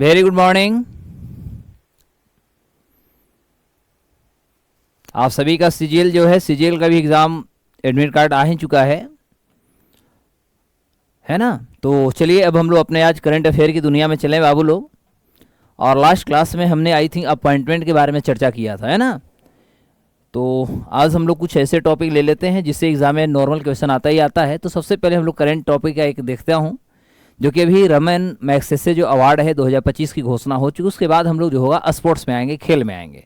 Very good morning. आप सभी का सीजीएल जो है, सीजीएल का भी एग्ज़ाम एडमिट कार्ड आ ही चुका है ना। तो चलिए अब हम लोग अपने आज करंट अफेयर की दुनिया में चलें बाबू लोग। और लास्ट क्लास में हमने आई थिंक अपॉइंटमेंट के बारे में चर्चा किया था, है ना। तो आज हम लोग कुछ ऐसे टॉपिक ले लेते हैं जिससे एग्ज़ाम में नॉर्मल क्वेश्चन आता ही आता है। तो सबसे पहले हम लोग करंट टॉपिक का एक देखते हूँ, जो कि अभी रमन मैग्सेसे जो अवार्ड है 2025 की घोषणा हो चुकी। उसके बाद हम लोग जो होगा स्पोर्ट्स में आएंगे, खेल में आएंगे।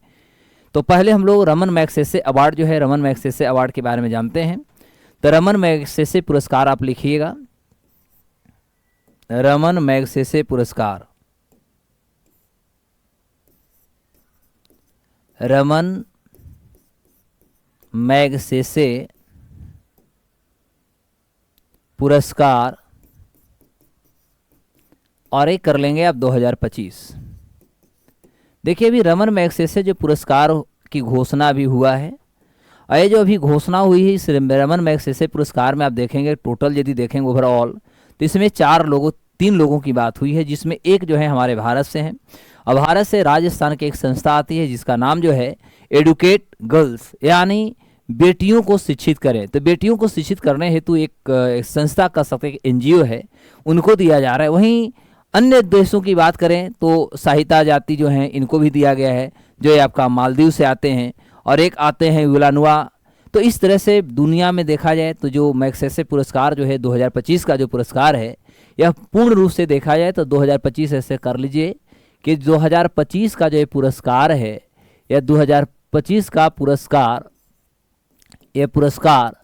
तो पहले हम लोग रमन मैग्सेसे अवार्ड जो है, रमन मैग्सेसे अवार्ड के बारे में जानते हैं। तो रमन मैग्सेसे पुरस्कार आप लिखिएगा, रमन मैग्सेसे पुरस्कार, रमन मैग्सेसे पुरस्कार, और एक कर लेंगे आप 2025। देखिए अभी रमन मैग्सेसे जो पुरस्कार की घोषणा अभी हुआ है, और ये जो अभी घोषणा हुई है इस रमन मैग्सेसे पुरस्कार में आप देखेंगे टोटल यदि देखेंगे ओवरऑल, तो इसमें तीन लोगों की बात हुई है, जिसमें एक जो है हमारे भारत से हैं। और भारत से राजस्थान की एक संस्था आती है जिसका नाम जो है एडुकेट गर्ल्स, यानी बेटियों को शिक्षित करें। तो बेटियों को शिक्षित करने हेतु एक संस्था का सकते एक एनजीओ है, उनको दिया जा रहा है। वहीं अन्य देशों की बात करें तो सहायता जाति जो हैं इनको भी दिया गया है, जो ये आपका मालदीव से आते हैं, और एक आते हैं विलानुआ। तो इस तरह से दुनिया में देखा जाए तो जो मैग्सेसे पुरस्कार जो है 2025 का जो पुरस्कार है, यह पूर्ण रूप से देखा जाए तो 2025 ऐसे कर लीजिए कि 2025 का जो ये पुरस्कार है, यह 2025 का पुरस्कार, यह पुरस्कार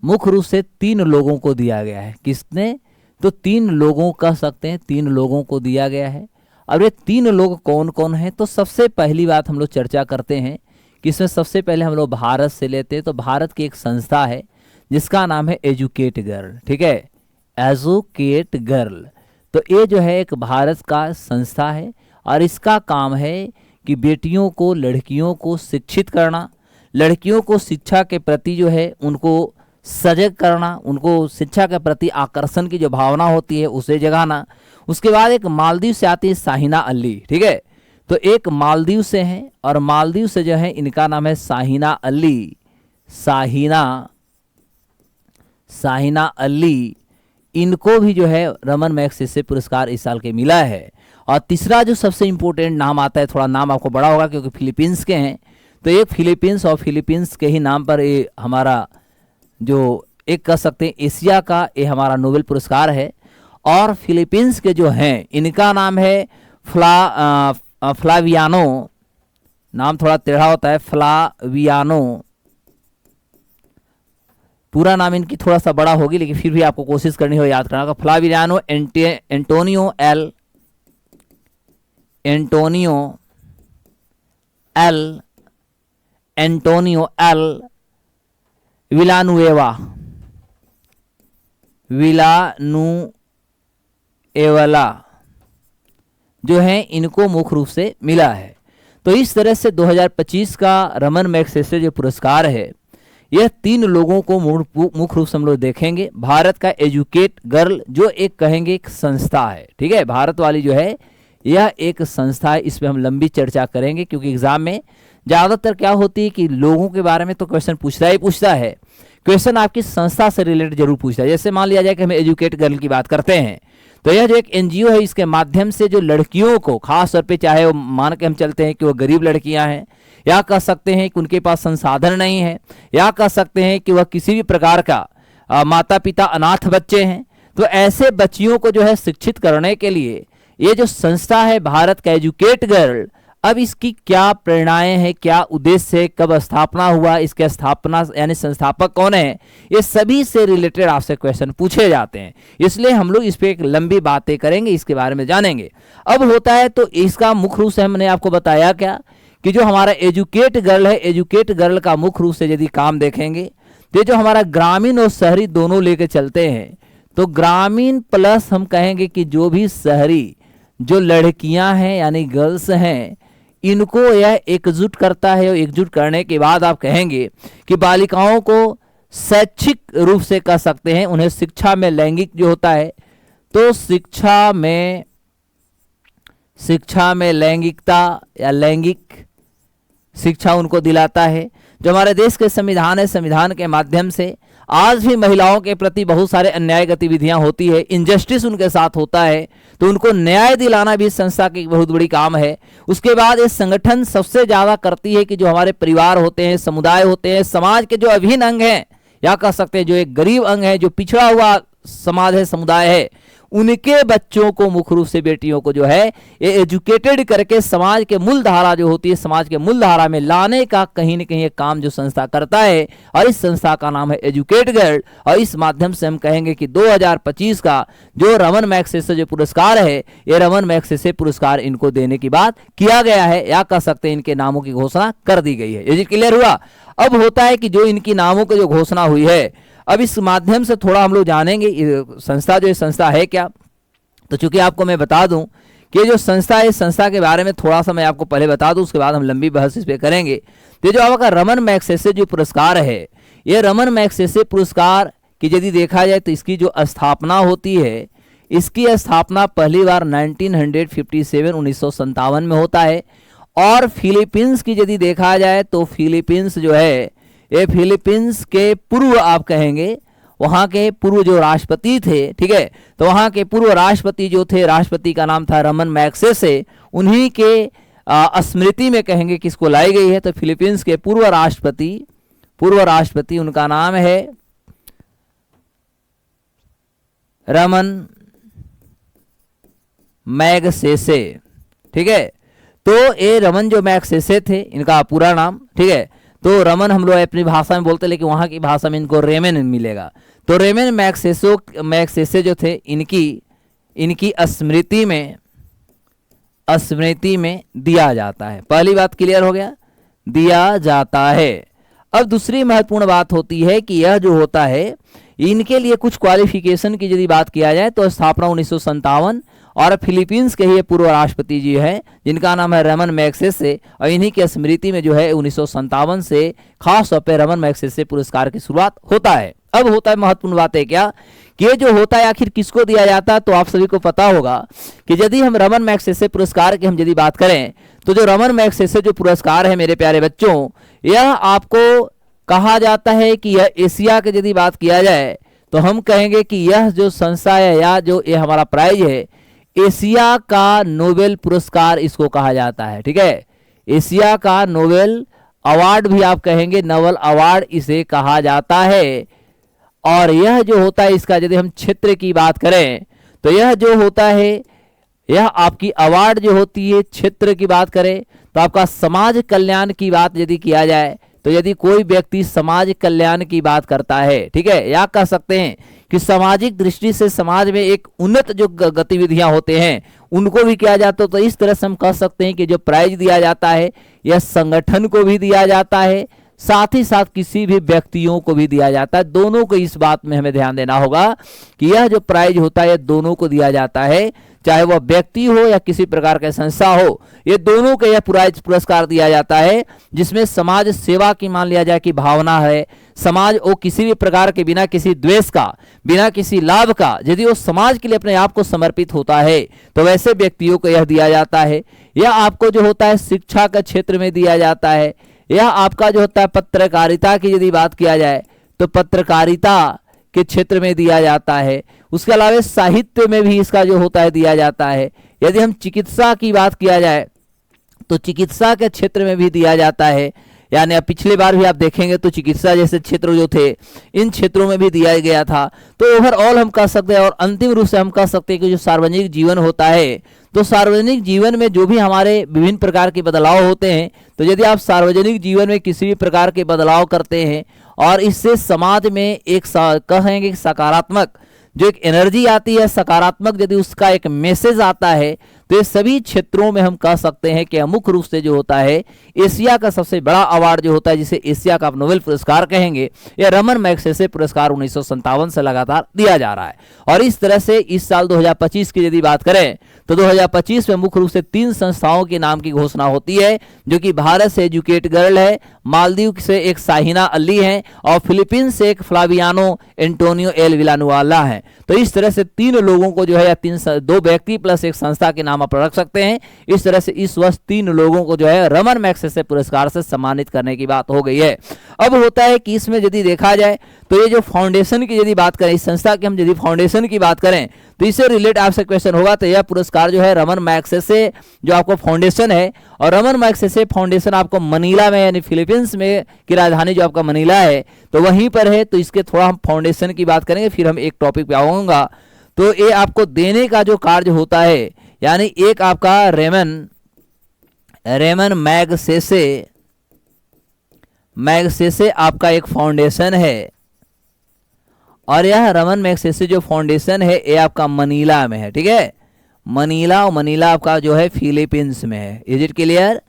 मुख्य रूप से 3 लोगों को दिया गया है। किसने? तो 3 लोगों कह सकते हैं, 3 लोगों को दिया गया है। अब ये 3 लोग कौन कौन हैं? तो सबसे पहली बात हम लोग चर्चा करते हैं कि इसमें सबसे पहले हम लोग भारत से लेते हैं। तो भारत की एक संस्था है जिसका नाम है एजुकेट गर्ल, ठीक है, एजुकेट गर्ल। तो ये जो है एक भारत का संस्था है, और इसका काम है कि बेटियों को, लड़कियों को शिक्षित करना, लड़कियों को शिक्षा के प्रति जो है उनको सजग करना, उनको शिक्षा के प्रति आकर्षण की जो भावना होती है उसे जगाना। उसके बाद एक मालदीव से आती है साहिना अली, ठीक है। तो एक मालदीव से हैं, और मालदीव से जो है इनका नाम है साहिना अली, साहिना अली। इनको भी जो है रमन मैग्सेसे पुरस्कार इस साल के मिला है। और तीसरा जो सबसे इम्पोर्टेंट नाम आता है, थोड़ा नाम आपको बड़ा होगा क्योंकि फिलीपींस के हैं, तो एक फिलीपींस, और फिलीपींस के ही नाम पर ये हमारा जो एक कह सकते हैं एशिया का ये हमारा नोबेल पुरस्कार है। और फिलीपींस के जो हैं इनका नाम है फ्लावियानो, नाम थोड़ा टेढ़ा होता है, फ्लावियानो। पूरा नाम इनकी थोड़ा सा बड़ा होगी, लेकिन फिर भी आपको कोशिश करनी हो याद करना। फ्लावियानो एंटोनियो एल विलानुएवा जो है इनको मुख्य रूप से मिला है। तो इस तरह से 2025 का रमन मैग्सेसे जो पुरस्कार है, यह 3 लोगों को मुख्य रूप से हम लोग देखेंगे। भारत का एजुकेट गर्ल जो एक कहेंगे एक संस्था है, ठीक है, भारत वाली जो है यह एक संस्था है। इस पर हम लंबी चर्चा करेंगे क्योंकि एग्जाम में ज़्यादातर क्या होती है कि लोगों के बारे में तो क्वेश्चन पूछता है, क्वेश्चन आपकी संस्था से रिलेटेड जरूर पूछता है। जैसे मान लिया जाए कि हम एजुकेट गर्ल की बात करते हैं, तो यह जो एक एनजीओ है इसके माध्यम से जो लड़कियों को खास तौर पे, चाहे वो मान के हम चलते हैं कि वो गरीब लड़कियां हैं, या कह सकते हैं कि उनके पास संसाधन नहीं है, या कह सकते हैं कि वह किसी भी प्रकार का माता पिता अनाथ बच्चे हैं, तो ऐसे बच्चियों को जो है शिक्षित करने के लिए ये जो संस्था है भारत का एजुकेट गर्ल, अब इसकी क्या प्रेरणाएं हैं, क्या उद्देश्य है, कब स्थापना हुआ, इसके स्थापना यानी संस्थापक कौन है, ये सभी से रिलेटेड आपसे क्वेश्चन पूछे जाते हैं। इसलिए हम लोग इस पे एक लंबी बातें करेंगे, इसके बारे में जानेंगे। अब होता है तो इसका मुख्य रूप से हमने आपको बताया क्या कि जो हमारा एजुकेट गर्ल है, एजुकेट गर्ल का मुख्य रूप से यदि काम देखेंगे तो जो हमारा ग्रामीण और शहरी दोनों लेके चलते हैं, तो ग्रामीण प्लस हम कहेंगे कि जो भी शहरी जो लड़कियां हैं यानी गर्ल्स हैं, इनको यह एकजुट करता है। और एकजुट करने के बाद आप कहेंगे कि बालिकाओं को शैक्षिक रूप से कह सकते हैं, उन्हें शिक्षा में लैंगिक जो होता है, तो शिक्षा में शिक्षा में लैंगिकता या लैंगिक शिक्षा उनको दिलाता है। जो हमारे देश के संविधान है, संविधान के माध्यम से आज भी महिलाओं के प्रति बहुत सारे अन्याय गतिविधियां होती है, इनजस्टिस उनके साथ होता है, तो उनको न्याय दिलाना भी इस संस्था की बहुत बड़ी काम है। उसके बाद ये संगठन सबसे ज़्यादा करती है कि जो हमारे परिवार होते हैं, समुदाय होते हैं, समाज के जो अभिन्न अंग हैं या कह सकते हैं जो एक गरीब अंग है, जो पिछड़ा हुआ समाज है, समुदाय है, उनके बच्चों को मुख्य रूप से बेटियों को जो है ये एजुकेटेड करके समाज के मूल धारा जो होती है, समाज के मूल धारा में लाने का कहीं न कहीं एक काम जो संस्था करता है, और इस संस्था का नाम है एजुकेट गर्ल। और इस माध्यम से हम कहेंगे कि 2025 का जो रमन मैग्सेसे जो पुरस्कार है, ये रमन मैग्सेसे पुरस्कार इनको देने की बात किया गया है, या कह सकते हैं इनके नामों की घोषणा कर दी गई है। ये क्लियर हुआ। अब होता है कि जो इनकी नामों की जो घोषणा हुई है, अब इस माध्यम से थोड़ा हम लोग जानेंगे संस्था जो संस्था है क्या। तो चूंकि आपको मैं बता दूं कि जो संस्था है, इस संस्था के बारे में थोड़ा सा मैं आपको पहले बता दूं, उसके बाद हम लंबी बहस इस पे करेंगे। तो जो आपका रमन मैग्सेसे जो पुरस्कार है, ये रमन मैग्सेसे पुरस्कार की यदि देखा जाए तो इसकी जो स्थापना होती है, इसकी स्थापना पहली बार 1957 में होता है। और फिलीपींस की यदि देखा जाए तो फिलीपींस जो है, ये फिलीपींस के पूर्व आप कहेंगे, वहाँ के पूर्व जो राष्ट्रपति थे, ठीक है, तो वहाँ के पूर्व राष्ट्रपति जो थे, राष्ट्रपति का नाम था रमन मैग्सेसे, उन्हीं के स्मृति में कहेंगे किसको लाई गई है, तो फिलीपींस के पूर्व राष्ट्रपति उनका नाम है रमन मैग्सेसे, ठीक है। तो ये रमन जो मैग्सेसे थे, इनका पूरा नाम, ठीक है, तो रमन हम लोग अपनी भाषा में बोलते, लेकिन वहाँ की भाषा में इनको रेमन मिलेगा। तो रेमन मैग्सेसे जो थे, इनकी स्मृति में दिया जाता है। पहली बात क्लियर हो गया, दिया जाता है। अब दूसरी महत्वपूर्ण बात होती है कि यह जो होता है, इनके लिए कुछ क्वालिफिकेशन की यदि बात किया जाए तो स्थापना 1957, और फिलीपींस के ही पूर्व राष्ट्रपति जी हैं जिनका नाम है रमन मैग्सेसे, और इन्हीं के स्मृति में जो है 1957 से खास तौर पर रमन मैग्सेसे पुरस्कार की शुरुआत होता है। अब होता है महत्वपूर्ण बात है क्या कि ये जो होता है आखिर किसको दिया जाता है, तो आप सभी को पता होगा कि यदि हम रमन मैग्सेसे पुरस्कार की हम यदि बात करें, तो जो रमन मैग्सेसे जो पुरस्कार है मेरे प्यारे बच्चों, यह आपको कहा जाता है कि यह एशिया की यदि बात किया जाए तो हम कहेंगे कि यह जो संस्था है या जो ये हमारा प्राइज है, एशिया का नोबेल पुरस्कार इसको कहा जाता है, ठीक है। एशिया का नोबेल अवार्ड भी आप कहेंगे, नोबेल अवार्ड इसे कहा जाता है। और यह जो होता है, इसका यदि हम क्षेत्र की बात करें तो यह जो होता है, यह आपकी अवार्ड जो होती है, क्षेत्र की बात करें तो आपका समाज कल्याण की बात यदि किया जाए, तो यदि कोई व्यक्ति समाज कल्याण की बात करता है, ठीक है, या कह सकते हैं कि सामाजिक दृष्टि से समाज में एक उन्नत जो गतिविधियां होते हैं उनको भी किया जाता है, तो इस तरह से हम कह सकते हैं कि जो प्राइज दिया जाता है यह संगठन को भी दिया जाता है, साथ ही साथ किसी भी व्यक्तियों को भी दिया जाता है। दोनों को इस बात में हमें ध्यान देना होगा कि यह जो प्राइज होता है दोनों को दिया जाता है, चाहे वह व्यक्ति हो या किसी प्रकार का संस्था हो, ये दोनों को यह प्राइज पुरस्कार दिया जाता है, जिसमें समाज सेवा की मान लिया जाए कि भावना है, समाज वो किसी भी प्रकार के बिना किसी द्वेष का, बिना किसी लाभ का, यदि वो समाज के लिए अपने आप को समर्पित होता है तो वैसे व्यक्तियों को यह दिया जाता है। यह आपको जो होता है शिक्षा के क्षेत्र में दिया जाता है। यह आपका जो होता है पत्रकारिता की यदि बात किया जाए तो पत्रकारिता के क्षेत्र में दिया जाता है। उसके अलावा साहित्य में भी इसका जो होता है दिया जाता है। यदि हम चिकित्सा की बात किया जाए तो चिकित्सा के क्षेत्र में भी दिया जाता है, यानी अब पिछले बार भी आप देखेंगे तो चिकित्सा जैसे क्षेत्र जो थे इन क्षेत्रों में भी दिया गया था। तो ओवरऑल हम कह सकते हैं और अंतिम रूप से हम कह सकते हैं कि जो सार्वजनिक जीवन होता है, तो सार्वजनिक जीवन में जो भी हमारे विभिन्न प्रकार के बदलाव होते हैं, तो यदि आप सार्वजनिक जीवन में किसी भी प्रकार के बदलाव करते हैं और इससे समाज में एक कहेंगे सकारात्मक जो एक एनर्जी आती है, सकारात्मक यदि उसका एक मैसेज आता है, तो ये सभी क्षेत्रों में हम कह सकते हैं कि मुख्य रूप से जो होता है एशिया का सबसे बड़ा अवार्ड जो होता है, जिसे एशिया का नोबेल पुरस्कार कहेंगे, यह रमन मैग्सेसे पुरस्कार 1957 से लगातार दिया जा रहा है। और इस तरह से इस साल 2025 की यदि बात करें तो 2025 में मुख्य रूप से 3 संस्थाओं के नाम की घोषणा होती है, जो कि भारत से एजुकेट गर्ल है, मालदीव से एक शाहिना अली है और फिलीपींस से एक फ्लावियानो एंटोनियो एल विलानुआला है। तो इस तरह से 3 लोगों को जो है 2 व्यक्ति प्लस एक संस्था के नाम नाम आप रख सकते हैं। इस तरह से इस वर्ष 3 लोगों को जो है रमन मैग्सेसे पुरस्कार से सम्मानित करने की बात हो गई है। अब होता है कि इसमें यदि देखा जाए तो ये जो फाउंडेशन की यदि बात करें, इस संस्था की हम यदि फाउंडेशन की बात करें तो इससे रिलेट आपसे क्वेश्चन होगा। तो यह पुरस्कार जो है रमन मैग्सेसे जो आपको फाउंडेशन है, और रमन मैग्सेसे फाउंडेशन आपको मनीला में यानी फिलीपींस में की राजधानी जो आपका मनीला है तो वहीं पर है। तो इसके थोड़ा हम फाउंडेशन की बात करेंगे, फिर हम एक टॉपिक पे आऊंगा। तो ये आपको देने का जो कार्य होता है, यानी एक आपका रेमन मैग्सेसे आपका एक फाउंडेशन है, और यह रमन मैग्सेसे जो फाउंडेशन है ये आपका मनीला में है। ठीक है, मनीला, और मनीला आपका जो है फिलीपींस में है। Is it clear?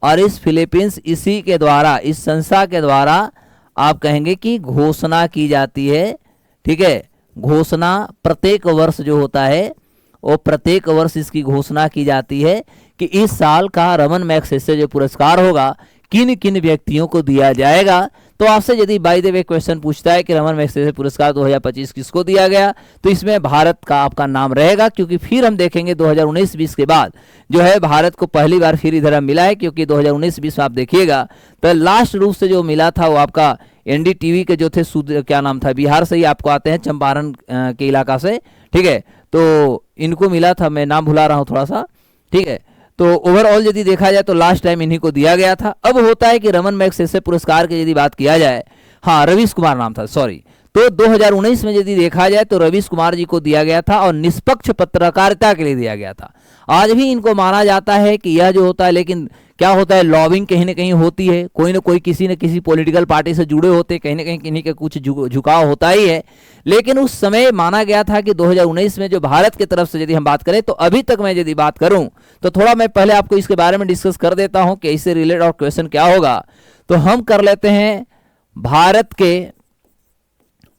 और इस फिलीपींस इसी के द्वारा, इस संस्था के द्वारा आप कहेंगे कि घोषणा की जाती है। ठीक है, घोषणा प्रत्येक वर्ष जो होता है वो प्रत्येक वर्ष इसकी घोषणा की जाती है कि इस साल का रमन मैग्सेसे जो पुरस्कार होगा किन किन व्यक्तियों को दिया जाएगा। तो आपसे यदि बाय द वे क्वेश्चन पूछता है कि रमन मैग्सेसे पुरस्कार 2025 किसको दिया गया, तो इसमें भारत का आपका नाम रहेगा, क्योंकि फिर हम देखेंगे 2019-20 के बाद जो है भारत को पहली बार फिर इधर मिला है। क्योंकि 2019-20 में आप देखिएगा तो लास्ट रूप से जो मिला था वो आपका एनडीटीवी के जो थे क्या नाम था, बिहार से ही आपको आते हैं, चंपारण के इलाका से। ठीक है, तो इनको मिला था, मैं नाम भुला रहा हूँ थोड़ा सा। ठीक है, तो ओवरऑल यदि देखा जाए तो लास्ट टाइम इन्हीं को दिया गया था। अब होता है कि रमन मैग्सेसे पुरस्कार की यदि बात किया जाए, हाँ रवीश कुमार नाम था, सॉरी, तो 2019 में यदि देखा जाए तो रवीश कुमार जी को दिया गया था और निष्पक्ष पत्रकारिता के लिए दिया गया था। आज भी इनको माना जाता है कि यह जो होता है, लेकिन क्या होता है लॉबिंग कहीं ना कहीं होती है, कोई ना कोई किसी न किसी पॉलिटिकल पार्टी से जुड़े होते, कहीं ना कहीं किन्हीं का कुछ झुकाव होता ही है। लेकिन उस समय माना गया था कि 2019 में जो भारत की तरफ से यदि हम बात करें, तो अभी तक मैं यदि बात करूं तो थोड़ा मैं पहले आपको इसके बारे में डिस्कस कर देता हूं कि इससे रिलेटेड और क्वेश्चन क्या होगा। तो हम कर लेते हैं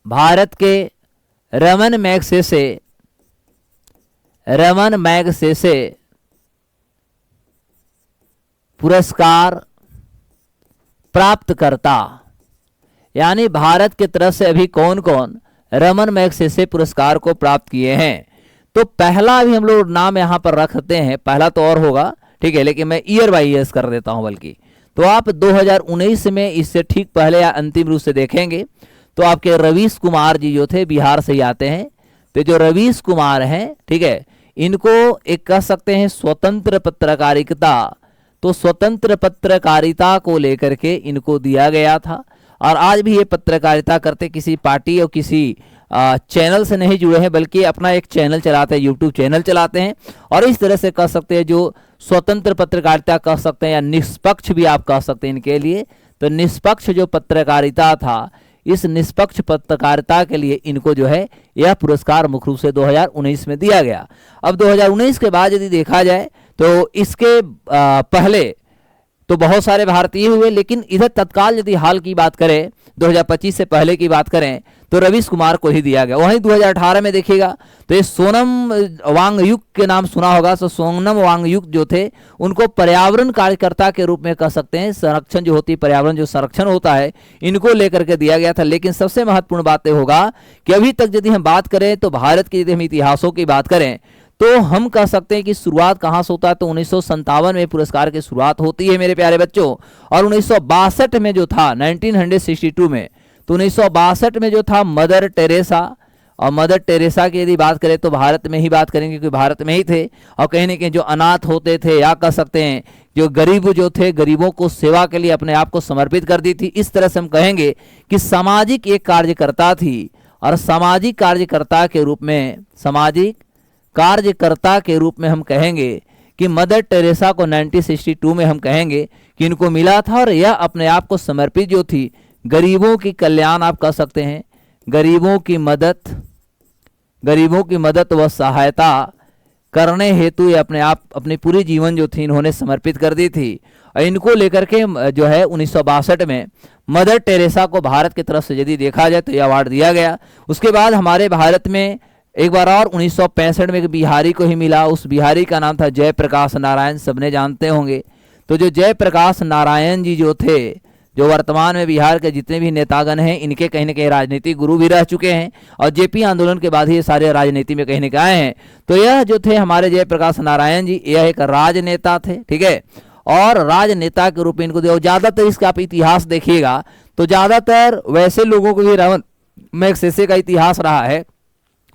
भारत के रमन मैग्सेसे पुरस्कार प्राप्तकर्ता, यानी भारत की तरफ से अभी कौन कौन रमन मैग्सेसे पुरस्कार को प्राप्त किए हैं। तो पहला अभी हम लोग नाम यहां पर रखते हैं, पहला तो और होगा, ठीक है, लेकिन मैं ईयर बाय ईयर कर देता हूं। बल्कि तो आप 2019 में इससे ठीक पहले या अंतिम रूप से देखेंगे तो आपके रवीश कुमार जी जो थे बिहार से ही आते हैं। तो जो रवीश कुमार हैं, ठीक है, इनको एक कह सकते हैं स्वतंत्र पत्रकारिता, तो स्वतंत्र पत्रकारिता को लेकर के इनको दिया गया था। और आज भी ये पत्रकारिता करते, किसी पार्टी और किसी चैनल से नहीं जुड़े हैं, बल्कि अपना एक चैनल चलाते हैं, यूट्यूब चैनल चलाते हैं। और इस तरह से कह सकते हैं जो स्वतंत्र पत्रकारिता कह सकते हैं, या निष्पक्ष भी आप कह सकते हैं इनके लिए। तो निष्पक्ष जो पत्रकारिता था, इस निष्पक्ष पत्रकारिता के लिए इनको जो है यह पुरस्कार मुख्य रूप से 2019 में दिया गया। अब 2019 के बाद यदि देखा जाए तो इसके पहले तो बहुत सारे भारतीय हुए, लेकिन इधर तत्काल यदि हाल की बात करें, 2025 से पहले की बात करें, तो रवीश कुमार को ही दिया गया। वहीं 2018 में देखिएगा तो ये सोनम वांगचुक के नाम सुना होगा। तो सोनम वांगचुक जो थे उनको पर्यावरण कार्यकर्ता के रूप में कह सकते हैं, संरक्षण जो होती है, पर्यावरण जो संरक्षण होता है, इनको लेकर के दिया गया था। लेकिन सबसे महत्वपूर्ण बात होगा कि अभी तक यदि हम बात करें तो भारत के यदि हम इतिहासों की बात करें तो हम कह सकते हैं कि शुरुआत कहां से होता है, तो 1957 में पुरस्कार की शुरुआत होती है मेरे प्यारे बच्चों। और 1962 में जो था, 1962 में, तो 1962 में जो था मदर टेरेसा, और मदर टेरेसा की यदि बात करें तो भारत में ही बात करेंगे क्योंकि भारत में ही थे। और कहीं ना कहीं जो अनाथ होते थे, या कह सकते हैं जो गरीब जो थे, गरीबों को सेवा के लिए अपने आप को समर्पित कर दी थी। इस तरह से हम कहेंगे कि सामाजिक एक कार्यकर्ता थी। और सामाजिक कार्यकर्ता के रूप में हम कहेंगे कि मदर टेरेसा को 1962 में हम कहेंगे कि इनको मिला था। और यह अपने आप को समर्पित जो थी गरीबों की कल्याण, आप कह सकते हैं गरीबों की मदद व सहायता करने हेतु ये अपनी पूरी जीवन जो थी इन्होंने समर्पित कर दी थी। और इनको लेकर के जो है 1962 में मदर टेरेसा को भारत की तरफ से यदि देखा जाए तो यह अवार्ड दिया गया। उसके बाद हमारे भारत में एक बार और 1965 में एक बिहारी को ही मिला। उस बिहारी का नाम था जयप्रकाश नारायण, सबने जानते होंगे। तो जो जयप्रकाश नारायण जी जो थे, जो वर्तमान में बिहार के जितने भी नेतागण हैं इनके कहीं ना कहीं राजनीतिक गुरु भी रह चुके हैं, और जेपी आंदोलन के बाद ही ये सारे राजनीति में कहीं ना कहीं आए हैं। तो यह जो थे हमारे जयप्रकाश नारायण जी, यह एक राजनेता थे, ठीक है, और राजनेता के रूप में इनको दिया। ज्यादातर इसका आप इतिहास देखिएगा तो ज्यादातर वैसे लोगों को भी रमन मैग्सेसे का इतिहास रहा है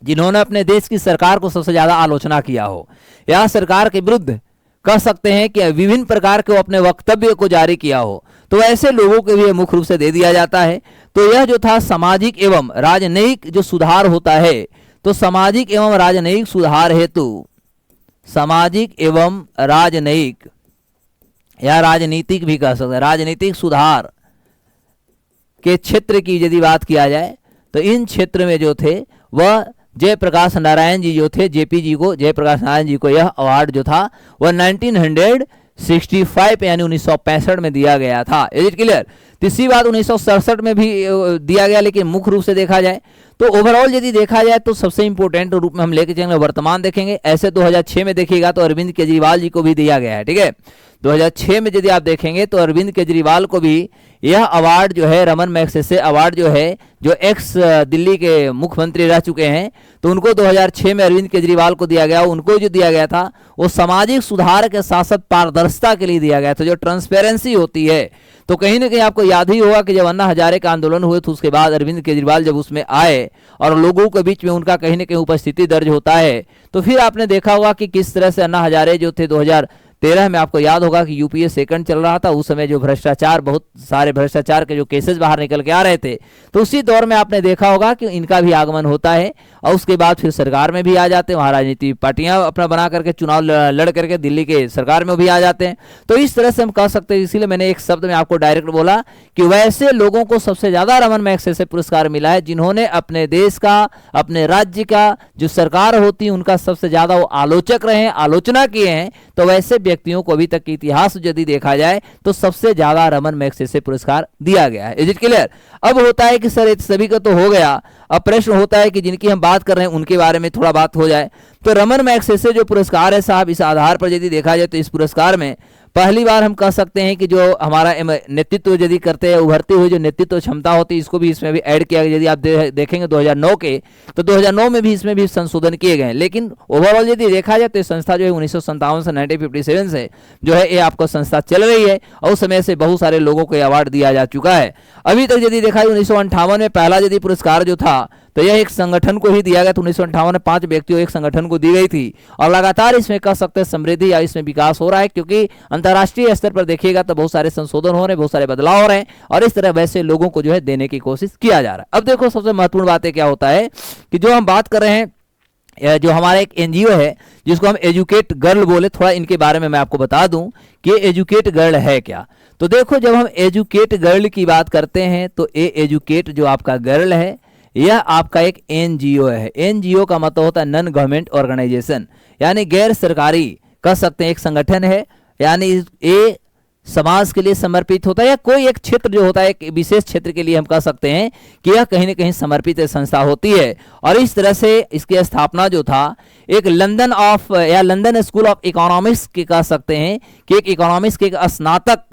जिन्होंने अपने देश की सरकार को सबसे ज्यादा आलोचना किया हो, या सरकार के विरुद्ध कह सकते हैं कि विभिन्न प्रकार के अपने वक्तव्य को जारी किया हो, तो ऐसे लोगों के भी मुख्य रूप से दे दिया जाता है। तो यह जो था सामाजिक एवं राजनयिक जो सुधार होता है, तो सामाजिक एवं राजनयिक सुधार हेतु, सामाजिक एवं राजनयिक या राजनीतिक भी कह सकते हैं, राजनीतिक सुधार के क्षेत्र की यदि बात किया जाए तो इन क्षेत्र में जो थे वह जयप्रकाश नारायण जी जो थे, जेपी जी को, जयप्रकाश नारायण जी को यह अवार्ड जो था वह 1965 यानी 1965 में दिया गया था। Is it clear? तीसरी बात 1967 में भी दिया गया, लेकिन मुख्य रूप से देखा जाए तो ओवरऑल यदि देखा जाए तो सबसे इंपॉर्टेंट रूप में हम लेके चलेंगे वर्तमान देखेंगे। ऐसे 2006 में देखिएगा तो अरविंद केजरीवाल जी को भी दिया गया है, ठीक है। 2006 में यदि आप देखेंगे तो अरविंद केजरीवाल को भी यह अवार्ड जो है रमन मैग्सेसे अवार्ड जो है, जो एक्स दिल्ली के मुख्यमंत्री रह चुके हैं, तो उनको 2006 में अरविंद केजरीवाल को दिया गया। उनको जो दिया गया था वो सामाजिक सुधार के साथ साथ पारदर्शिता के लिए दिया गया था, जो ट्रांसपेरेंसी होती है। तो कहीं ना कहीं आपको याद ही होगा कि जब अन्ना हजारे का आंदोलन हुए तो उसके बाद अरविंद केजरीवाल जब उसमें आए और लोगों के बीच में उनका कहीं ना कहीं उपस्थिति दर्ज होता है, तो फिर आपने देखा होगा कि किस तरह से अन्ना हजारे जो थे 2013 में, आपको याद होगा कि यूपीए सेकंड चल रहा था उस समय, जो भ्रष्टाचार, बहुत सारे भ्रष्टाचार के जो केसेस बाहर निकल के आ रहे थे, तो उसी दौर में आपने देखा होगा कि इनका भी आगमन होता है और उसके बाद फिर सरकार में भी आ जाते हैं, वहाँ राजनीतिक पार्टियां अपना बना करके चुनाव लड़ करके दिल्ली के सरकार में भी आ जाते हैं। तो इस तरह से हम कह सकते हैं, इसीलिए मैंने एक शब्द में आपको डायरेक्ट बोला कि वैसे लोगों को सबसे ज्यादा रमन मैग्सेसे पुरस्कार मिला है जिन्होंने अपने देश का, अपने राज्य का जो सरकार होती है उनका सबसे ज्यादा वो आलोचक रहे हैं, आलोचना किए हैं। तो वैसे व्यक्तियों को अभी तक के इतिहास यदि देखा जाए तो सबसे ज्यादा रमन मैग्सेसे पुरस्कार दिया गया है। Is it clear? अब होता है कि सर सभी का तो हो गया, अब प्रश्न होता है कि जिनकी हम बात कर रहे हैं उनके बारे में थोड़ा बात हो जाए। तो रमन मैग्सेसे जो पुरस्कार है साहब, इस आधार पर यदि देखा जाए तो इस पुरस्कार में पहली बार हम कह सकते हैं कि जो हमारा नेतृत्व यदि करते हैं, उभरते हुए जो नेतृत्व क्षमता होती है, इसको भी इसमें भी ऐड किया गया। यदि आप देखेंगे 2009 के, तो 2009 में भी इसमें भी संशोधन किए गए। लेकिन ओवरऑल यदि देखा जाए तो संस्था जो है 1957 से 1957 से जो है ये आपको संस्था चल रही है और उस समय से बहुत सारे लोगों को अवार्ड दिया जा चुका है। अभी तक यदि देखा जाए 1958 में पहला यदि पुरस्कार जो था तो यह एक संगठन को ही दिया गया था। 1958 में 5 व्यक्तियों एक संगठन को दी गई थी और लगातार इसमें कह सकते हैं समृद्धि या इसमें विकास हो रहा है, क्योंकि अंतर्राष्ट्रीय स्तर पर देखिएगा तो बहुत सारे संशोधन हो रहे हैं, बहुत सारे बदलाव हो रहे हैं और इस तरह वैसे लोगों को जो है देने की कोशिश किया जा रहा है। अब देखो सबसे महत्वपूर्ण बात क्या होता है कि जो हम बात कर रहे हैं, जो हमारा एक एनजीओ है जिसको हम एजुकेट गर्ल बोले, थोड़ा इनके बारे में मैं आपको बता दूं कि एजुकेट गर्ल है क्या। तो देखो जब हम एजुकेट गर्ल की बात करते हैं तो ये एजुकेट जो आपका गर्ल है यह आपका एक एनजीओ है। एनजीओ का मतलब होता है नॉन गवर्नमेंट ऑर्गेनाइजेशन, यानी गैर सरकारी कह सकते हैं एक संगठन है, यानी ये समाज के लिए समर्पित होता है या कोई एक क्षेत्र जो होता है, एक विशेष क्षेत्र के लिए हम कह सकते हैं कि यह कहीं ना कहीं समर्पित संस्था होती है। और इस तरह से इसकी स्थापना जो था एक लंदन ऑफ या लंदन स्कूल ऑफ इकोनॉमिक्स के कह सकते हैं कि एक इकोनॉमिक्स के एक स्नातक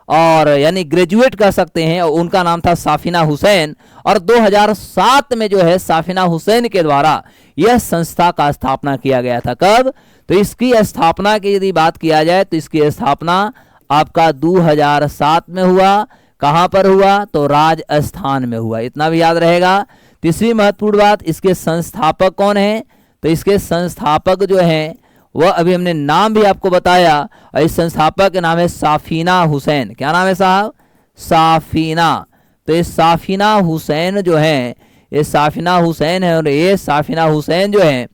और यानी ग्रेजुएट कह सकते हैं, और उनका नाम था साफिना हुसैन। और 2007 में जो है साफिना हुसैन के द्वारा यह संस्था का स्थापना किया गया था। कब? तो इसकी स्थापना की यदि बात किया जाए तो इसकी स्थापना आपका 2007 में हुआ। कहां पर हुआ? तो राजस्थान में हुआ, इतना भी याद रहेगा। तीसरी महत्वपूर्ण बात, इसके संस्थापक कौन है? तो इसके संस्थापक जो हैं वह अभी हमने नाम भी आपको बताया, और इस संस्थापक का नाम है साफिना हुसैन। क्या नाम है साहब? साफिना। तो ये साफिना हुसैन जो है, ये साफिना हुसैन है, और ये साफिना हुसैन जो है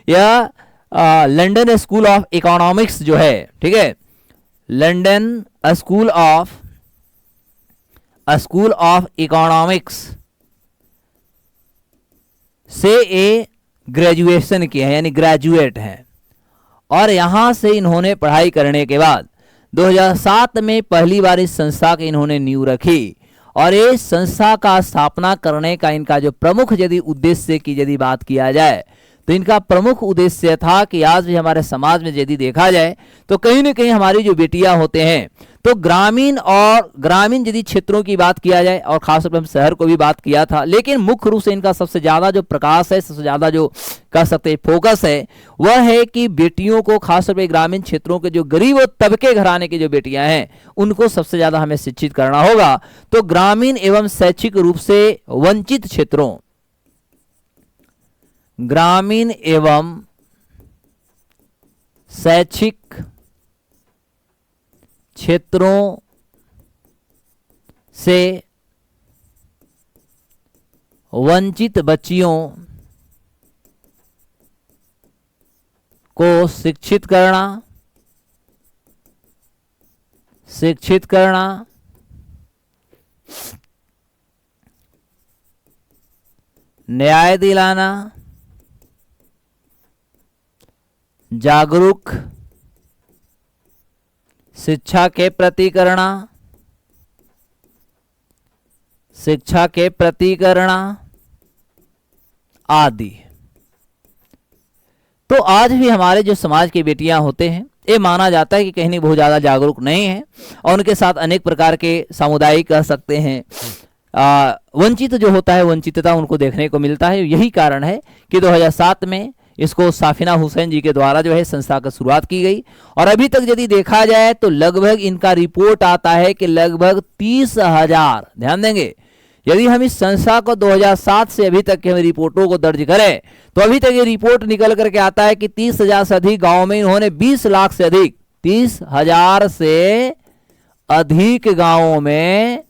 यह लंदन स्कूल ऑफ इकोनॉमिक्स जो है, ठीक है, लंदन स्कूल ऑफ इकोनॉमिक्स से ये ग्रेजुएशन किए हैं, यानी ग्रेजुएट हैं। और यहां से इन्होंने पढ़ाई करने के बाद 2007 में पहली बार इस संस्था की इन्होंने नींव रखी। और इस संस्था का स्थापना करने का इनका जो प्रमुख यदि उद्देश्य की यदि बात किया जाए तो इनका प्रमुख उद्देश्य था कि आज भी हमारे समाज में यदि देखा जाए तो कहीं ना कहीं हमारी जो बेटियां होते हैं तो ग्रामीण यदि क्षेत्रों की बात किया जाए, और खासतौर पर हम शहर को भी बात किया था, लेकिन मुख्य रूप से इनका सबसे ज्यादा जो प्रकाश है, सबसे ज्यादा जो कह सकते हैं फोकस है, वह है कि बेटियों को, खासतौर पर ग्रामीण क्षेत्रों के जो गरीब और तबके घराने की जो बेटियां हैं, उनको सबसे ज्यादा हमें शिक्षित करना होगा। तो ग्रामीण एवं शैक्षिक रूप से वंचित क्षेत्रों, ग्रामीण एवं शैक्षिक क्षेत्रों से वंचित बच्चियों को शिक्षित करना न्याय दिलाना, जागरूक शिक्षा के प्रति करना आदि। तो आज भी हमारे जो समाज की बेटियां होते हैं, ये माना जाता है कि कहीं नहीं बहुत ज़्यादा जागरूक नहीं है, और उनके साथ अनेक प्रकार के सामुदायिक कह सकते हैं वंचित जो होता है, वंचितता उनको देखने को मिलता है। यही कारण है कि 2007 में इसको साफिना हुसैन जी के द्वारा जो है संस्था की शुरुआत की गई, और अभी तक यदि देखा जाए तो लगभग इनका रिपोर्ट आता है कि लगभग 30,000, ध्यान देंगे, यदि हम इस संस्था को 2007 से अभी तक के रिपोर्टों को दर्ज करें तो अभी तक ये रिपोर्ट निकल करके आता है कि 30,000 से अधिक गांवों में इन्होंने 20 लाख से अधिक, 30,000 से अधिक गांवों में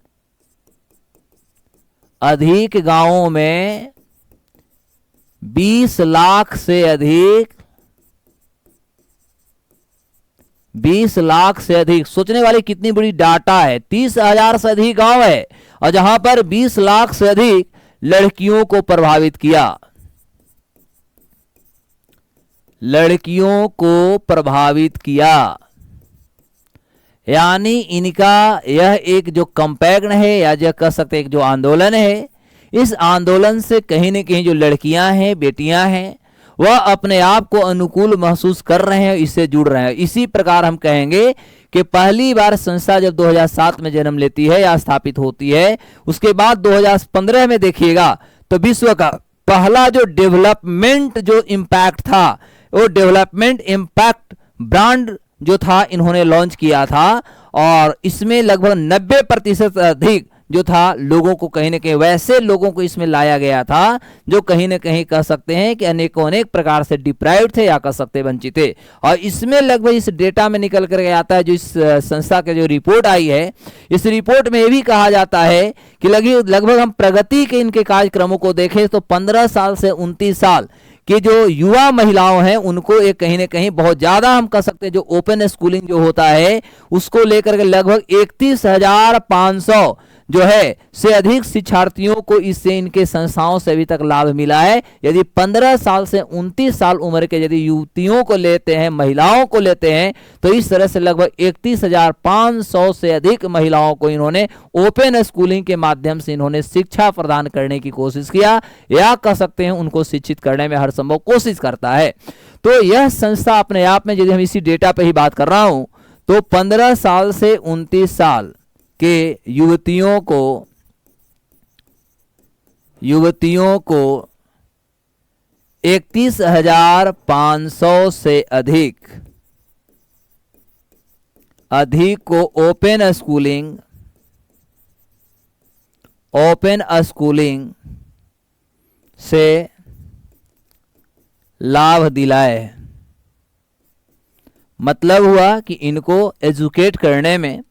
20 लाख से अधिक, सोचने वाली कितनी बड़ी डाटा है। 30,000 से अधिक गांव है, और जहां पर 20 लाख से अधिक लड़कियों को प्रभावित किया, यानी इनका यह एक जो कैंपेन है, या जो कह सकते हैं एक जो आंदोलन है, इस आंदोलन से कहीं न कहीं जो लड़कियां हैं, बेटियां हैं, वह अपने आप को अनुकूल महसूस कर रहे हैं, इससे जुड़ रहे हैं। इसी प्रकार हम कहेंगे कि पहली बार संस्था जब 2007 में जन्म लेती है या स्थापित होती है, उसके बाद 2015 में देखिएगा तो विश्व का पहला जो डेवलपमेंट जो इम्पैक्ट था, वो डेवलपमेंट इम्पैक्ट ब्रांड जो था इन्होंने लॉन्च किया था, और इसमें लगभग 90% अधिक जो था लोगों को, कहीं न कहीं वैसे लोगों को इसमें लाया गया था जो कहीं न कहीं कह सकते हैं कि अनेक प्रकार से डिप्राइव्ड थे, या कह सकते हैं वंचित थे। और इसमें लगभग इस डेटा में निकल कर आता है, जो इस संस्था के जो रिपोर्ट आई है, इस रिपोर्ट में ये भी कहा जाता है कि लगभग हम प्रगति के इनके कार्यक्रमों को देखें तो 15 साल से 29 साल कि जो युवा महिलाओं हैं उनको एक कहीं न कहीं बहुत ज्यादा हम कह सकते हैं जो ओपन स्कूलिंग जो होता है उसको लेकर के लगभग 31,500 जो है से अधिक शिक्षार्थियों को इससे इनके संस्थाओं से अभी तक लाभ मिला है। यदि 15 साल से 29 साल उम्र के यदि युवतियों को लेते हैं, महिलाओं को लेते हैं, तो इस तरह से लगभग 31,500 से अधिक महिलाओं को इन्होंने ओपन स्कूलिंग के माध्यम से इन्होंने शिक्षा प्रदान करने की कोशिश किया, या कह सकते हैं उनको शिक्षित करने में हर संभव कोशिश करता है। तो यह संस्था अपने आप में, यदि हम इसी डेटा पे ही बात कर रहा हूं, तो 15 साल से 29 साल के युवतियों को 31,500 से अधिक को ओपन स्कूलिंग से लाभ दिलाए। मतलब हुआ कि इनको एजुकेट करने में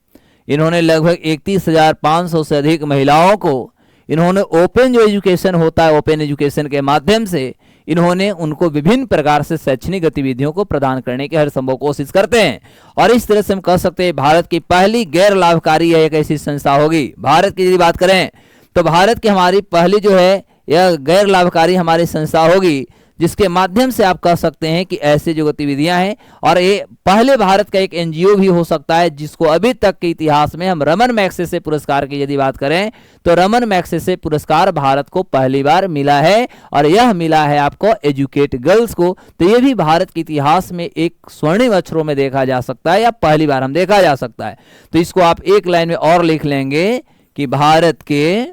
इन्होंने लगभग 31,500 से अधिक महिलाओं को इन्होंने ओपन जो एजुकेशन होता है, ओपन एजुकेशन के माध्यम से इन्होंने उनको विभिन्न प्रकार से शैक्षणिक गतिविधियों को प्रदान करने की हर संभव कोशिश करते हैं। और इस तरह से हम कह सकते हैं भारत की पहली गैर लाभकारी एक ऐसी संस्था होगी। भारत की यदि बात करें तो भारत की हमारी पहली जो है यह गैर लाभकारी हमारी संस्था होगी जिसके माध्यम से आप कह सकते हैं कि ऐसे जो गतिविधियां हैं, और ये पहले भारत का एक एनजीओ भी हो सकता है जिसको अभी तक के इतिहास में हम रमन मैग्सेसे पुरस्कार की यदि बात करें तो रमन मैग्सेसे पुरस्कार भारत को पहली बार मिला है, और यह मिला है आपको एजुकेट गर्ल्स को। तो ये भी भारत के इतिहास में एक स्वर्णिम अक्षरों में देखा जा सकता है, या पहली बार हम देखा जा सकता है। तो इसको आप एक लाइन में और लिख लेंगे कि भारत के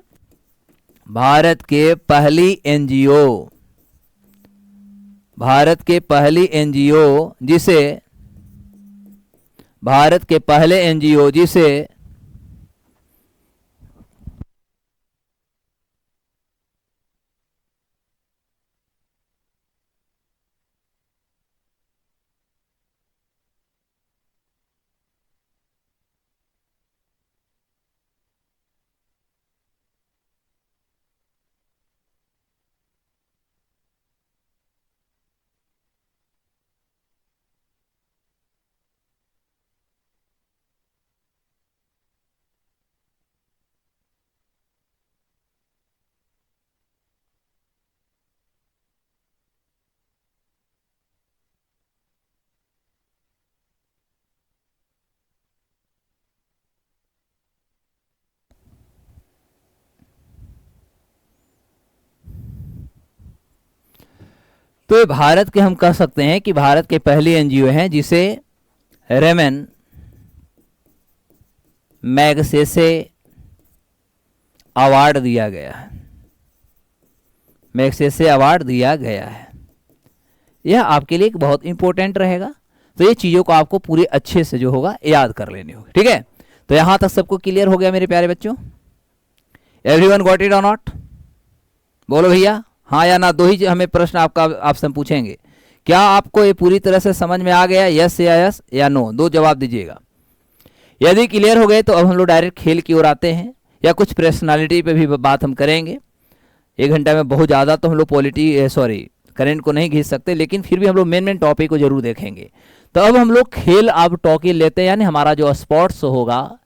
पहली एनजीओ, भारत के पहली एनजीओ जिसे, भारत के पहले एनजीओ जिसे तो भारत के हम कह सकते हैं कि भारत के पहली एनजीओ हैं जिसे रमन मैग्सेसे अवार्ड दिया गया है, मैग्सेसे अवार्ड दिया गया है। यह आपके लिए एक बहुत इंपॉर्टेंट रहेगा, तो ये चीज़ों को आपको पूरी अच्छे से जो होगा याद कर लेनी होगी। ठीक है, तो यहां तक सबको क्लियर हो गया मेरे प्यारे बच्चों? एवरीवन गॉट इट और नॉट? बोलो भैया हाँ या ना, दो ही हमें प्रश्न आपसे हम पूछेंगे। क्या आपको ये पूरी तरह से समझ में आ गया? यस या नो, दो जवाब दीजिएगा। यदि क्लियर हो गए तो अब हम लोग डायरेक्ट खेल की ओर आते हैं, या कुछ पर्सनालिटी पे भी बात हम करेंगे। 1 घंटा में बहुत ज़्यादा तो हम लोग करंट को नहीं खींच सकते, लेकिन फिर भी हम लोग मेन टॉपिक को जरूर देखेंगे। तो अब हम लोग खेल अब टॉपिक लेते हैं, यानी हमारा जो स्पोर्ट्स होगा,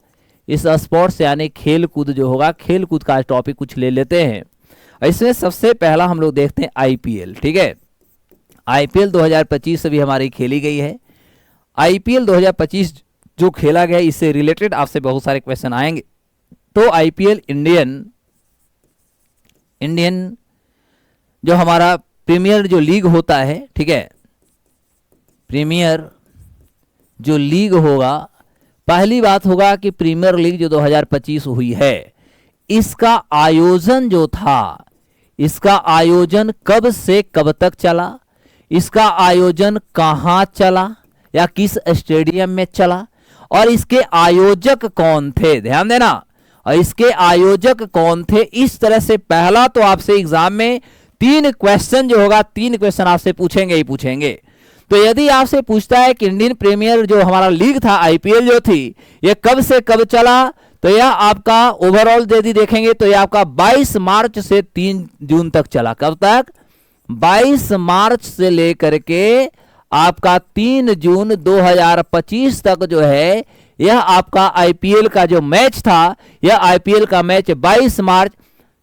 इस स्पोर्ट्स यानी खेल कूद जो होगा, खेल कूद का टॉपिक कुछ ले लेते हैं। इसमें सबसे पहला हम लोग देखते हैं आईपीएल। ठीक है, आईपीएल 2025 अभी हमारी खेली गई है। आईपीएल 2025 जो खेला गया इससे रिलेटेड आपसे बहुत सारे क्वेश्चन आएंगे। तो आईपीएल इंडियन जो हमारा प्रीमियर जो लीग होता है, ठीक है, प्रीमियर जो लीग होगा, पहली बात होगा कि प्रीमियर लीग जो 2025 हुई है, इसका आयोजन जो था, इसका आयोजन कब से कब तक चला, इसका आयोजन कहां चला या किस स्टेडियम में चला, और इसके आयोजक कौन थे, ध्यान देना, और इसके आयोजक कौन थे। इस तरह से पहला तो आपसे एग्जाम में 3 क्वेश्चन जो होगा, 3 क्वेश्चन आपसे पूछेंगे ही पूछेंगे। तो यदि आपसे पूछता है कि इंडियन प्रीमियर जो हमारा लीग था, आईपीएल जो थी, ये कब से कब चला, तो यह आपका ओवरऑल यदि देखेंगे तो यह आपका 22 मार्च से 3 जून तक चला। कब तक? 22 मार्च से लेकर के आपका 3 जून 2025 तक जो है, यह आपका आईपीएल का जो मैच था, यह आईपीएल का मैच 22 मार्च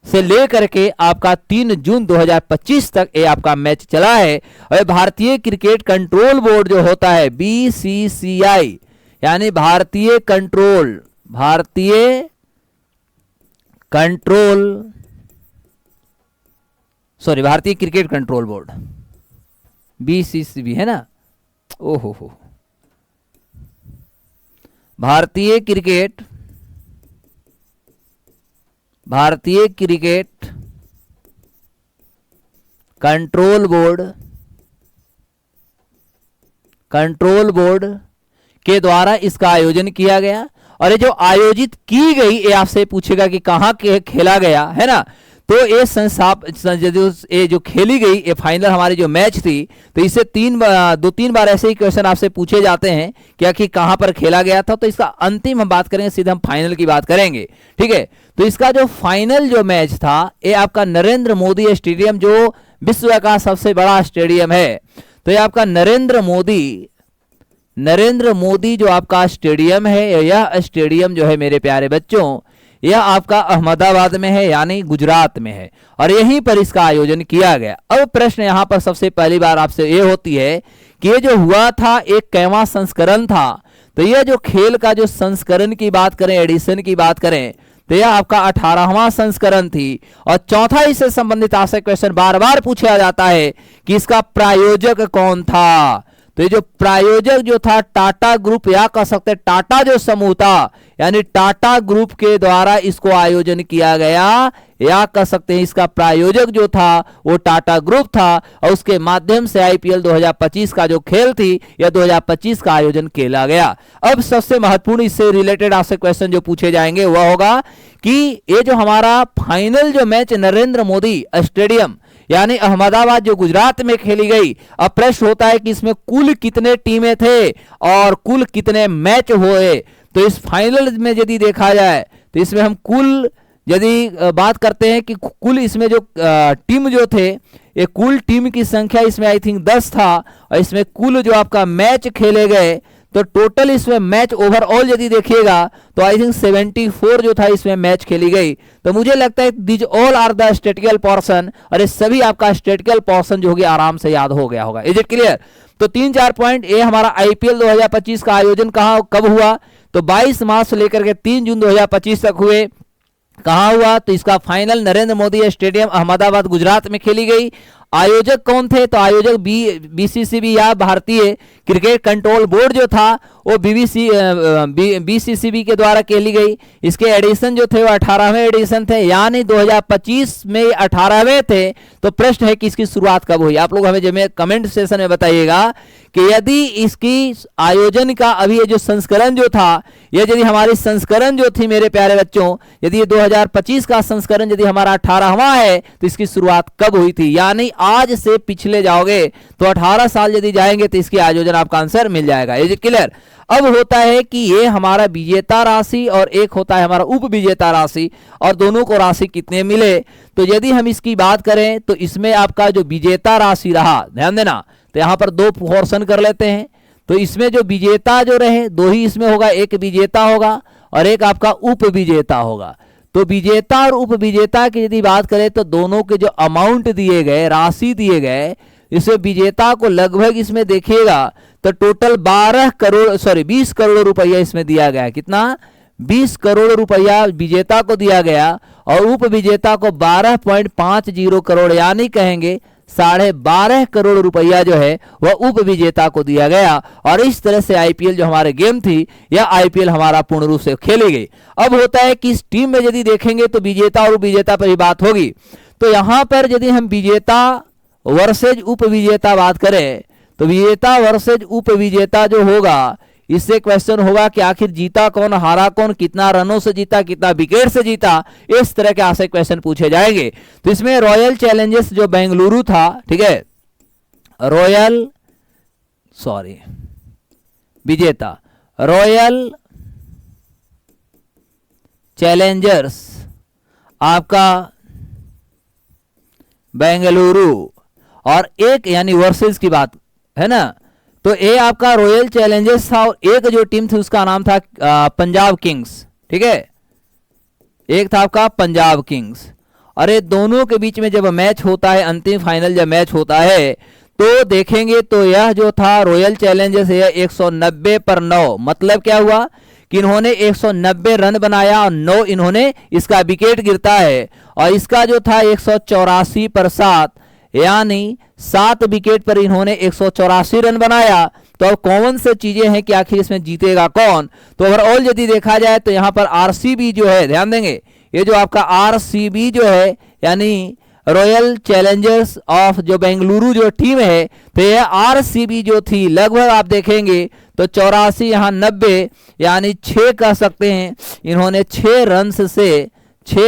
से लेकर के आपका 3 जून 2025 तक ये आपका मैच चला है। और भारतीय क्रिकेट कंट्रोल बोर्ड जो होता है, बीसीसीआई, यानी भारतीय क्रिकेट कंट्रोल बोर्ड, बीसीसीबी है ना, ओहो हो, भारतीय क्रिकेट कंट्रोल बोर्ड के द्वारा इसका आयोजन किया गया। और ये जो आयोजित की गई, ये आपसे पूछेगा कि कहां खेला गया, है ना। तो ये जो खेली गई, ये फाइनल हमारी जो मैच थी, तो इससे 2-3 बार ऐसे ही क्वेश्चन आपसे पूछे जाते हैं कि आखिर कहां पर खेला गया था। तो इसका अंतिम हम बात करेंगे, सीधे हम फाइनल की बात करेंगे। ठीक है, तो इसका जो फाइनल जो मैच था, ये आपका नरेंद्र मोदी स्टेडियम, जो विश्व का सबसे बड़ा स्टेडियम है, तो ये आपका नरेंद्र मोदी जो आपका स्टेडियम है, यह स्टेडियम जो है मेरे प्यारे बच्चों, यह आपका अहमदाबाद में है यानी गुजरात में है और यहीं पर इसका आयोजन किया गया। अब प्रश्न यहां पर सबसे पहली बार आपसे यह होती है कि ये जो हुआ था एक कैवां संस्करण था, तो यह जो खेल का जो संस्करण की बात करें, एडिशन की बात करें, तो यह आपका 18वां संस्करण थी। और चौथा इससे संबंधित आपसे क्वेश्चन बार बार पूछा जाता है कि इसका प्रायोजक कौन था। तो ये जो प्रायोजक जो था टाटा ग्रुप या कह सकते हैं टाटा जो समूह था, यानी टाटा ग्रुप के द्वारा इसको आयोजन किया गया, या कह सकते हैं इसका प्रायोजक जो था वो टाटा ग्रुप था और उसके माध्यम से आईपीएल 2025 का जो खेल थी या 2025 का आयोजन किया गया। अब सबसे महत्वपूर्ण इससे रिलेटेड आपसे क्वेश्चन जो पूछे जाएंगे वह होगा कि ये जो हमारा फाइनल जो मैच नरेंद्र मोदी स्टेडियम यानी अहमदाबाद जो गुजरात में खेली गई, अब प्रश्न होता है कि इसमें कुल कितने टीमें थे और कुल कितने मैच हुए। तो इस फाइनल में यदि देखा जाए तो इसमें हम कुल यदि बात करते हैं कि कुल इसमें जो टीम जो थे, ये कुल टीम की संख्या इसमें आई थिंक 10 था और इसमें कुल जो आपका मैच खेले गए, तो टोटल इसमें मैच ओवरऑल यदि देखिएगा तो आई थिंक 74 जो था इसमें मैच खेली गई। तो मुझे लगता है this all are the statical portion, और ये सभी आपका स्टैटिकल पोर्शन जो होगी आराम से याद हो गया होगा। Is it clear? तो 3-4 पॉइंट। ये हमारा आईपीएल 2025 का आयोजन कहाँ कब हुआ, तो 22 मार्च से लेकर के 3 जून 2025 तक हुए। कहाँ हुआ, तो इसका फाइनल नरेंद्र मोदी स्टेडियम अहमदाबाद गुजरात में खेली गई। आयोजक कौन थे, तो आयोजक बीसीसीबी या भारतीय क्रिकेट कंट्रोल बोर्ड जो था वो बीसीसीबी के द्वारा खेली गई। इसके एडिशन जो थे वो 18वें एडिशन थे, यानी 2025 में 18वें थे। तो प्रश्न है कि इसकी शुरुआत कब हुई। आप लोग हमें जब कमेंट सेशन में बताइएगा कि यदि इसकी आयोजन का अभी ये जो संस्करण जो था, ये यदि हमारी संस्करण जो थी मेरे प्यारे बच्चों, यदि ये 2025 का संस्करण यदि हमारा 18वां है तो इसकी शुरुआत कब हुई थी। यानी आज से पिछले जाओगे तो 18 साल यदि जाएंगे तो इसकी आयोजन आपका आंसर मिल जाएगा। Is it clear? अब होता है कि ये हमारा विजेता राशि और एक होता है हमारा उप विजेता राशि, और दोनों को राशि कितने मिले। तो यदि हम इसकी बात करें तो इसमें आपका जो विजेता राशि रहा, ध्यान देना, तो यहां पर 2 पोर्शन कर लेते हैं। तो इसमें जो विजेता जो रहे 2 ही इसमें होगा, एक विजेता होगा और एक आपका उप विजेता होगा। तो विजेता और उप विजेता की यदि बात करें तो दोनों के जो अमाउंट दिए गए, राशि दिए गए, इसमें विजेता को लगभग इसमें देखिएगा तो टोटल 20 करोड़ रुपया इसमें दिया गया है। कितना? 20 करोड़ रुपया विजेता को दिया गया और उप विजेता को 12.50 करोड़, यानी कहेंगे 12.5 करोड़ रुपया जो है वह उप विजेता को दिया गया। और इस तरह से आईपीएल जो हमारे गेम थी यह आईपीएल हमारा पूर्ण रूप से खेली गई। अब होता है कि इस टीम में यदि देखेंगे तो विजेता और उप विजेता पर ही बात होगी। तो यहां पर यदि हम विजेता वर्सेज उप विजेता बात करें तो विजेता वर्सेज उप विजेता जो होगा, इससे क्वेश्चन होगा कि आखिर जीता कौन, हारा कौन, कितना रनों से जीता, कितना विकेट से जीता, इस तरह के आपसे क्वेश्चन पूछे जाएंगे। तो इसमें रॉयल चैलेंजर्स जो बेंगलुरु था, ठीक है, विजेता रॉयल चैलेंजर्स आपका बेंगलुरु, और एक यानी वर्सेस की बात है ना, तो ये आपका रॉयल चैलेंजर्स था और एक जो टीम थी उसका नाम था पंजाब किंग्स। ठीक है, एक था आपका पंजाब किंग्स। और ये दोनों के बीच में जब मैच होता है, अंतिम फाइनल जब मैच होता है, तो देखेंगे तो यह जो था रॉयल चैलेंजर्स 190 पर 9, मतलब क्या हुआ कि इन्होंने 190 रन बनाया और 9 इन्होंने इसका विकेट गिरता है। और इसका जो था 184 पर 7, यानी 7 विकेट पर इन्होंने 184 रन बनाया। तो अब कौन से चीजें हैं कि आखिर इसमें जीतेगा कौन। तो ओवरऑल यदि देखा जाए तो यहां पर आरसीबी जो है, ध्यान देंगे, ये जो आपका आरसीबी जो है यानी रॉयल चैलेंजर्स ऑफ जो बेंगलुरु जो टीम है, तो यह आरसीबी जो थी लगभग आप देखेंगे तो 84 यहाँ 90, यानी 6 कह सकते हैं, इन्होंने 6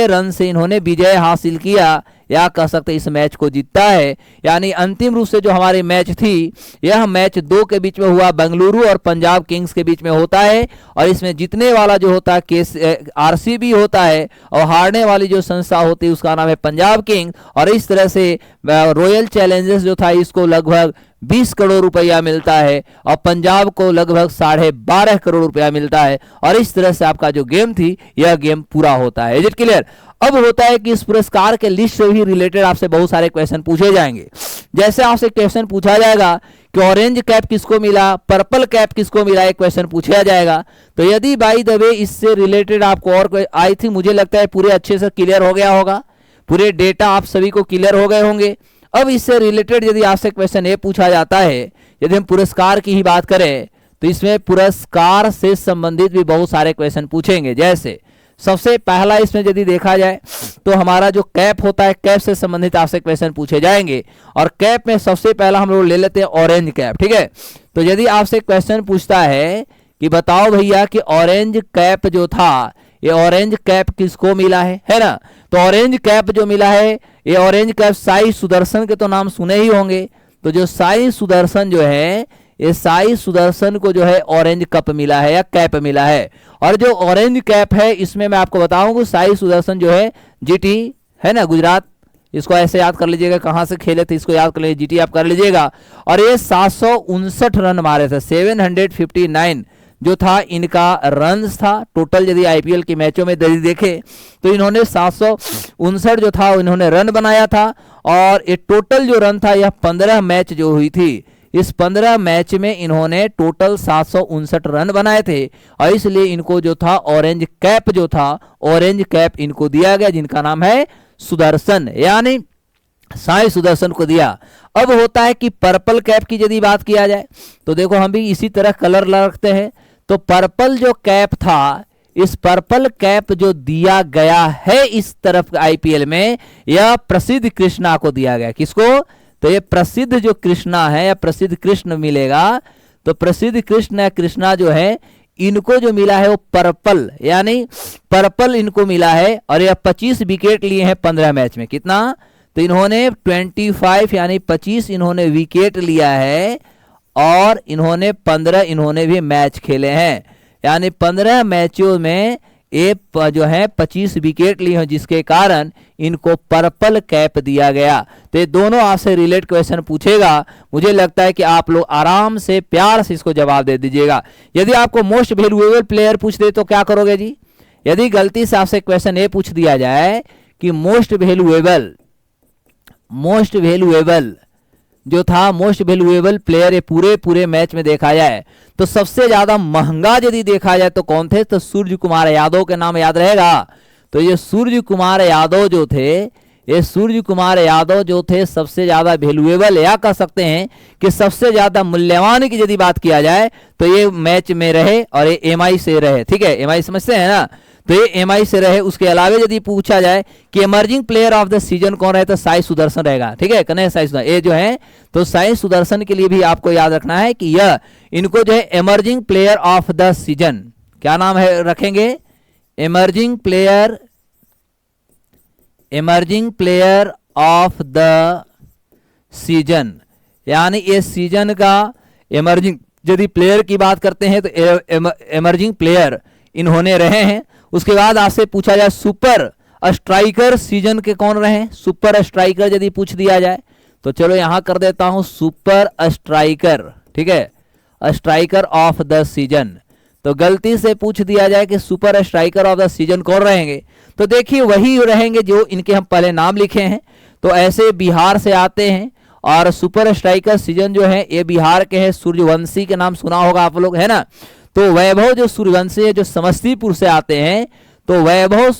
रन से इन्होंने विजय हासिल किया, या कह सकते इस मैच को जीतता है। यानी अंतिम रूप से जो हमारी मैच थी, यह मैच 2 के बीच में हुआ, बेंगलुरु और पंजाब किंग्स के बीच में होता है। और इसमें जीतने वाला जो होता है आरसीबी होता है और हारने वाली जो संस्था होती है उसका नाम है पंजाब किंग्स। और इस तरह से रॉयल चैलेंजर्स जो था इसको लगभग 20 करोड़ रुपया मिलता है और पंजाब को लगभग 12.5 करोड़ रुपया मिलता है। और इस तरह से आपका जो गेम थी यह गेम पूरा होता है। Is it clear? अब होता है कि इस पुरस्कार के लिस्ट से भी रिलेटेड आपसे बहुत सारे क्वेश्चन पूछे जाएंगे। जैसे आपसे क्वेश्चन पूछा जाएगा कि ऑरेंज कैप किसको मिला, पर्पल कैप किसको मिला, एक क्वेश्चन पूछा जाएगा। तो यदि बाय द वे इससे रिलेटेड आपको और आई थिंक मुझे लगता है पूरे अच्छे से क्लियर हो गया होगा, पूरे डेटा आप सभी को क्लियर हो गए होंगे। अब इससे रिलेटेड यदि आपसे क्वेश्चन ये पूछा जाता है, यदि हम पुरस्कार की ही बात करें तो इसमें पुरस्कार से संबंधित भी बहुत सारे क्वेश्चन पूछेंगे। जैसे सबसे पहला इसमें यदि देखा जाए तो हमारा जो कैप होता है, कैप से संबंधित आपसे क्वेश्चन पूछे जाएंगे। और कैप में सबसे पहला हम लोग ले लेते हैं ऑरेंज कैप, ठीक है। तो यदि आपसे क्वेश्चन पूछता है कि बताओ भैया कि ऑरेंज कैप जो था, ये ऑरेंज कैप किसको मिला है ना। तो ऑरेंज कैप जो मिला है, ये ऑरेंज कैप साई सुदर्शन के तो नाम सुने ही होंगे। तो जो साई सुदर्शन जो है, ये साई सुदर्शन को जो है ऑरेंज कप मिला है या कैप मिला है। और जो ऑरेंज कैप है इसमें मैं आपको बताऊंगा साई सुदर्शन जो है जीटी है ना, गुजरात, इसको ऐसे याद कर लीजिएगा, कहां से खेले थे इसको याद कर लीजिए, जीटी आप कर लीजिएगा। और ये 759 रन मारे थे, 759 जो था इनका रन्स था टोटल। यदि आईपीएल के मैचों में यदि देखे तो इन्होंने 759 जो था इन्होंने रन बनाया था। और ये टोटल जो रन था यह 15 मैच जो हुई थी, इस 15 मैच में इन्होंने टोटल 759 रन बनाए थे। और इसलिए इनको जो था ऑरेंज कैप जो था, ऑरेंज कैप इनको दिया गया, जिनका नाम है सुदर्शन, यानी साई सुदर्शन को दिया। अब होता है कि पर्पल कैप की यदि बात किया जाए तो देखो हम भी इसी तरह कलर रखते हैं। तो पर्पल जो कैप था, इस पर्पल कैप जो दिया गया है इस तरफ आईपीएल में, यह प्रसिद्ध कृष्णा को दिया गया। किसको? तो ये प्रसिद्ध जो कृष्णा है या प्रसिद्ध कृष्ण मिलेगा। तो प्रसिद्ध कृष्ण या कृष्णा जो है इनको जो मिला है वो पर्पल, यानी पर्पल इनको मिला है। और यह 25 विकेट लिए हैं 15 मैच में। कितना? तो इन्होंने 25 यानी 25 इन्होंने विकेट लिया है। और इन्होंने 15 इन्होंने भी मैच खेले हैं, यानी 15 मैचों में एक जो है 25 विकेट लिए हैं, जिसके कारण इनको पर्पल कैप दिया गया। तो ये दोनों आपसे रिलेट क्वेश्चन पूछेगा। मुझे लगता है कि आप लोग आराम से प्यार से इसको जवाब दे दीजिएगा। यदि आपको मोस्ट वैल्यूएबल प्लेयर पूछ दे तो क्या करोगे जी? यदि गलती से आपसे क्वेश्चन ये पूछ दिया जाए कि मोस्ट वैल्यूएबल जो था, मोस्ट वैल्यूएबल प्लेयर ये पूरे मैच में देखा जाए तो सबसे ज्यादा महंगा यदि देखा जाए तो कौन थे? तो सूर्य कुमार यादव के नाम याद रहेगा। तो ये सूर्य कुमार यादव जो थे, ये सूर्य कुमार यादव जो थे सबसे ज्यादा वैल्यूएबल, या कह सकते हैं कि सबसे ज्यादा मूल्यवान की यदि बात किया जाए तो ये मैच में रहे और ये एमआई से रहे। ठीक है, एमआई समझते हैं ना, तो ये एमआई से रहे। उसके अलावा यदि पूछा जाए कि emerging player of the season कौन रहे तो साई सुदर्शन रहेगा। ठीक है, कन्हैया साई सुदर्शन ये जो है, तो साई सुदर्शन के लिए भी आपको याद रखना है कि यह इनको जो है emerging player of the season, क्या नाम है रखेंगे? Emerging player of the season, यानी ये सीजन का इमर्जिंग यदि प्लेयर की बात करते हैं तो इमर्जिंग प्लेयर इन्होंने रहे हैं। उसके बाद आपसे पूछा जाए सुपर स्ट्राइकर सीजन के कौन रहे? सुपर स्ट्राइकर यदि पूछ दिया जाए तो चलो यहां कर देता हूं सुपर स्ट्राइकर। ठीक है, स्ट्राइकर ऑफ द सीजन। तो गलती से पूछ दिया जाए कि super striker of the season कौन रहेंगे, तो देखिए वही रहेंगे जो इनके हम पहले नाम लिखे हैं। तो ऐसे बिहार से आते हैं और सुपर स्ट्राइकर सीजन जो है ये बिहार के हैं, सूर्यवंशी के नाम सुना होगा आप लोग, है ना। तो वैभव जो सूर्यवंशी है जो समस्तीपुर से आते हैं, तो वैभव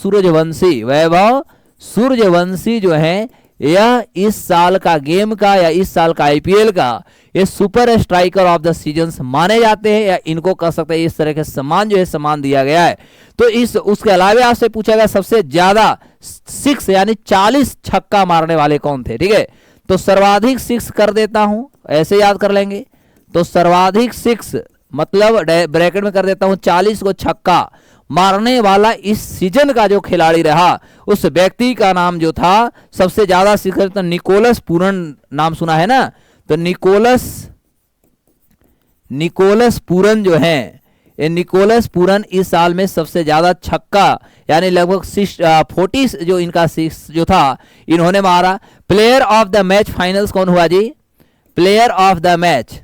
सूर्यवंशी जो है यह इस साल का गेम का या इस साल का आईपीएल का ये super striker of the season माने जाते हैं, या इनको कह सकते हैं इस तरह के सम्मान जो है सम्मान दिया गया है। तो इस उसके अलावा आपसे पूछा गया सबसे ज्यादा 6 यानी 40 छक्का मारने वाले कौन थे। ठीक है, तो सर्वाधिक 6 कर देता हूं, ऐसे याद कर लेंगे। तो सर्वाधिक 6 मतलब ब्रैकेट में कर देता हूं 40 को छक्का मारने वाला इस सीजन का जो खिलाड़ी रहा, उस व्यक्ति का नाम जो था सबसे ज्यादा शिखर, तो निकोलस पूरन नाम सुना है ना। तो निकोलस पूरन जो है, ये निकोलस पूरन इस साल में सबसे ज्यादा छक्का यानी लगभग 40 जो इनका 6 जो था इन्होंने मारा। Player of the match finals कौन हुआ जी? Player of the match,